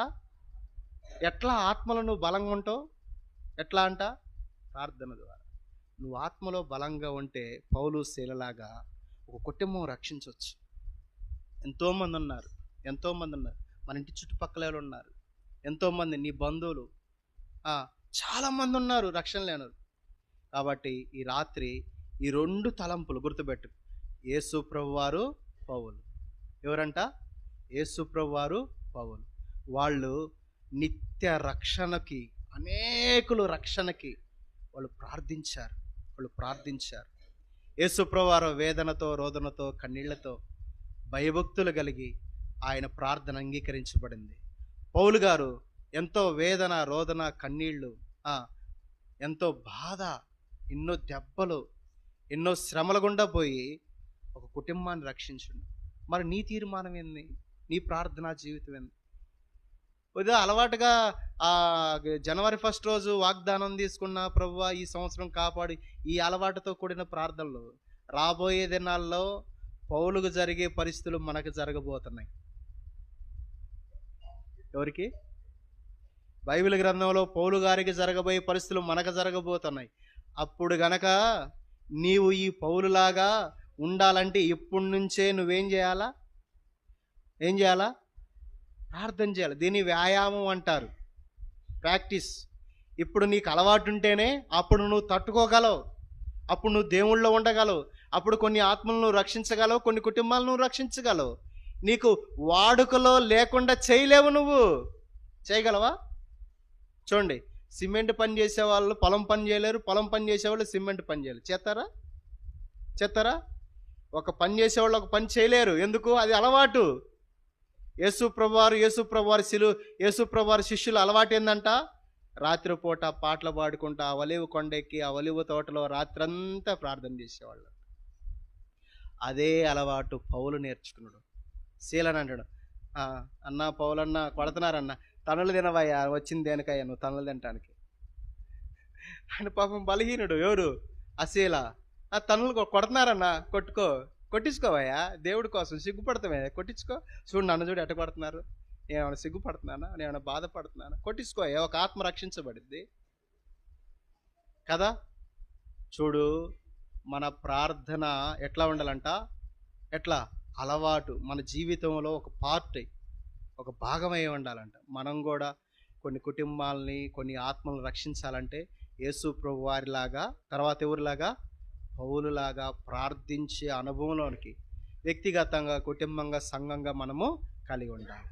ఎట్లా ఆత్మలో నువ్వు బలంగా ఉంటావు? ఎట్లా అంట? ప్రార్థన ద్వారా. నువ్వు ఆత్మలో బలంగా ఉంటే పౌలు శీలలాగా ఒక కుటుంబం రక్షించవచ్చు. ఎంతోమంది ఉన్నారు. మన ఇంటి చుట్టుపక్కల ఉన్నారు. ఎంతోమంది నీ బంధువులు చాలామంది ఉన్నారు రక్షణ లేని. కాబట్టి ఈ రాత్రి ఈ 2 తలంపులు గుర్తుపెట్టు. యేసు ప్రభువారు, పౌలు. ఎవరంట? యేసు ప్రభువారు, పౌలు. వాళ్ళు నిత్య రక్షణకి, అనేకులు రక్షణకి వాళ్ళు ప్రార్థించారు. యేసు ప్రభువారు వేదనతో, రోదనతో, కన్నీళ్లతో, భయభక్తులు కలిగి ఆయన ప్రార్థన అంగీకరించబడింది. పౌలు గారు ఎంతో వేదన, రోదన, కన్నీళ్ళు, ఎంతో బాధ, ఎన్నో దెబ్బలు, ఎన్నో శ్రమల గుండా పోయి ఒక కుటుంబాన్ని రక్షించండు. మరి నీ తీర్మానం ఏంది? నీ ప్రార్థనా జీవితం ఏంది? అలవాటుగా జనవరి 1 రోజు వాగ్దానం తీసుకున్న, ప్రభువా ఈ సంవత్సరం కాపాడి, ఈ అలవాటుతో కూడిన ప్రార్థనలు రాబోయే దినాల్లో పౌలుకు జరిగే పరిస్థితులు మనకు జరగబోతున్నాయి. ఎవరికి? బైబిల్ గ్రంథంలో పౌలు గారికి జరగబోయే పరిస్థితులు మనకు జరగబోతున్నాయి. అప్పుడు గనక నీవు ఈ పౌలులాగా ఉండాలంటే ఇప్పటి నుంచే నువ్వేం చేయాలా? ప్రార్థన చేయాలి. దీన్ని వ్యాయామం అంటారు, ప్రాక్టీస్. ఇప్పుడు నీకు అలవాటు ఉంటేనే అప్పుడు నువ్వు తట్టుకోగలవు, అప్పుడు నువ్వు దేవుళ్ళో ఉండగలవు, అప్పుడు కొన్ని ఆత్మలను నువ్వు రక్షించగలవు, కొన్ని కుటుంబాలను నువ్వు రక్షించగలవు. నీకు వాడుకలో లేకుండా చేయలేవు. నువ్వు చేయగలవా? చూడండి, సిమెంట్ పని చేసేవాళ్ళు పొలం పని చేయలేరు, పొలం పని చేసేవాళ్ళు సిమెంట్ పని చేయలేరు. చేస్తారా? ఒక పని చేసేవాళ్ళు ఒక పని చేయలేరు. ఎందుకు? అది అలవాటు. యేసు ప్రభువారి శిష్యుల అలవాటు ఏందంట? రాత్రిపూట పాటలు పాడుకుంటా ఒలీవ కొండెక్కి ఆ ఒలీవ తోటలో రాత్రంతా ప్రార్థన చేసేవాళ్ళు. అదే అలవాటు పౌలు నేర్చుకున్నాడు. శీలని అంటాడు, అన్న పౌలన్న కొడుతున్నారన్న, తనులు తినవయ్యా, వచ్చింది దేనికయ్యా నువ్వు తనులు తినటానికి? ఆయన పాపం బలహీనుడు. ఎవరు? అశీల. తనులు కొడుతున్నారన్న, కొట్టించుకోవయ్యా, దేవుడి కోసం సిగ్గుపడతామే, కొట్టించుకో. చూడు నన్ను చూడు ఎట్ట కొడుతున్నారు, నేనేమైనా సిగ్గుపడుతున్నానా, నేనేమైనా బాధపడుతున్నానా? కొట్టించుకోయా, ఒక ఆత్మ రక్షించబడింది కదా. చూడు, మన ప్రార్థన ఎట్లా ఉండాలంట? ఎట్లా? అలవాటు, మన జీవితంలో ఒక పార్ట్, ఒక భాగమై ఉండాలంట. మనం కూడా కొన్ని కుటుంబాలని, కొన్ని ఆత్మలను రక్షించాలంటే యేసు ప్రభు వారిలాగా, తర్వాత ఎవరిలాగా? పౌలులాగా ప్రార్థించే అనుభవంలోనికి వ్యక్తిగతంగా, కుటుంబంగా, సంఘంగా మనము కలిగి ఉండాలి.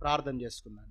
ప్రార్థన చేసుకుందాం.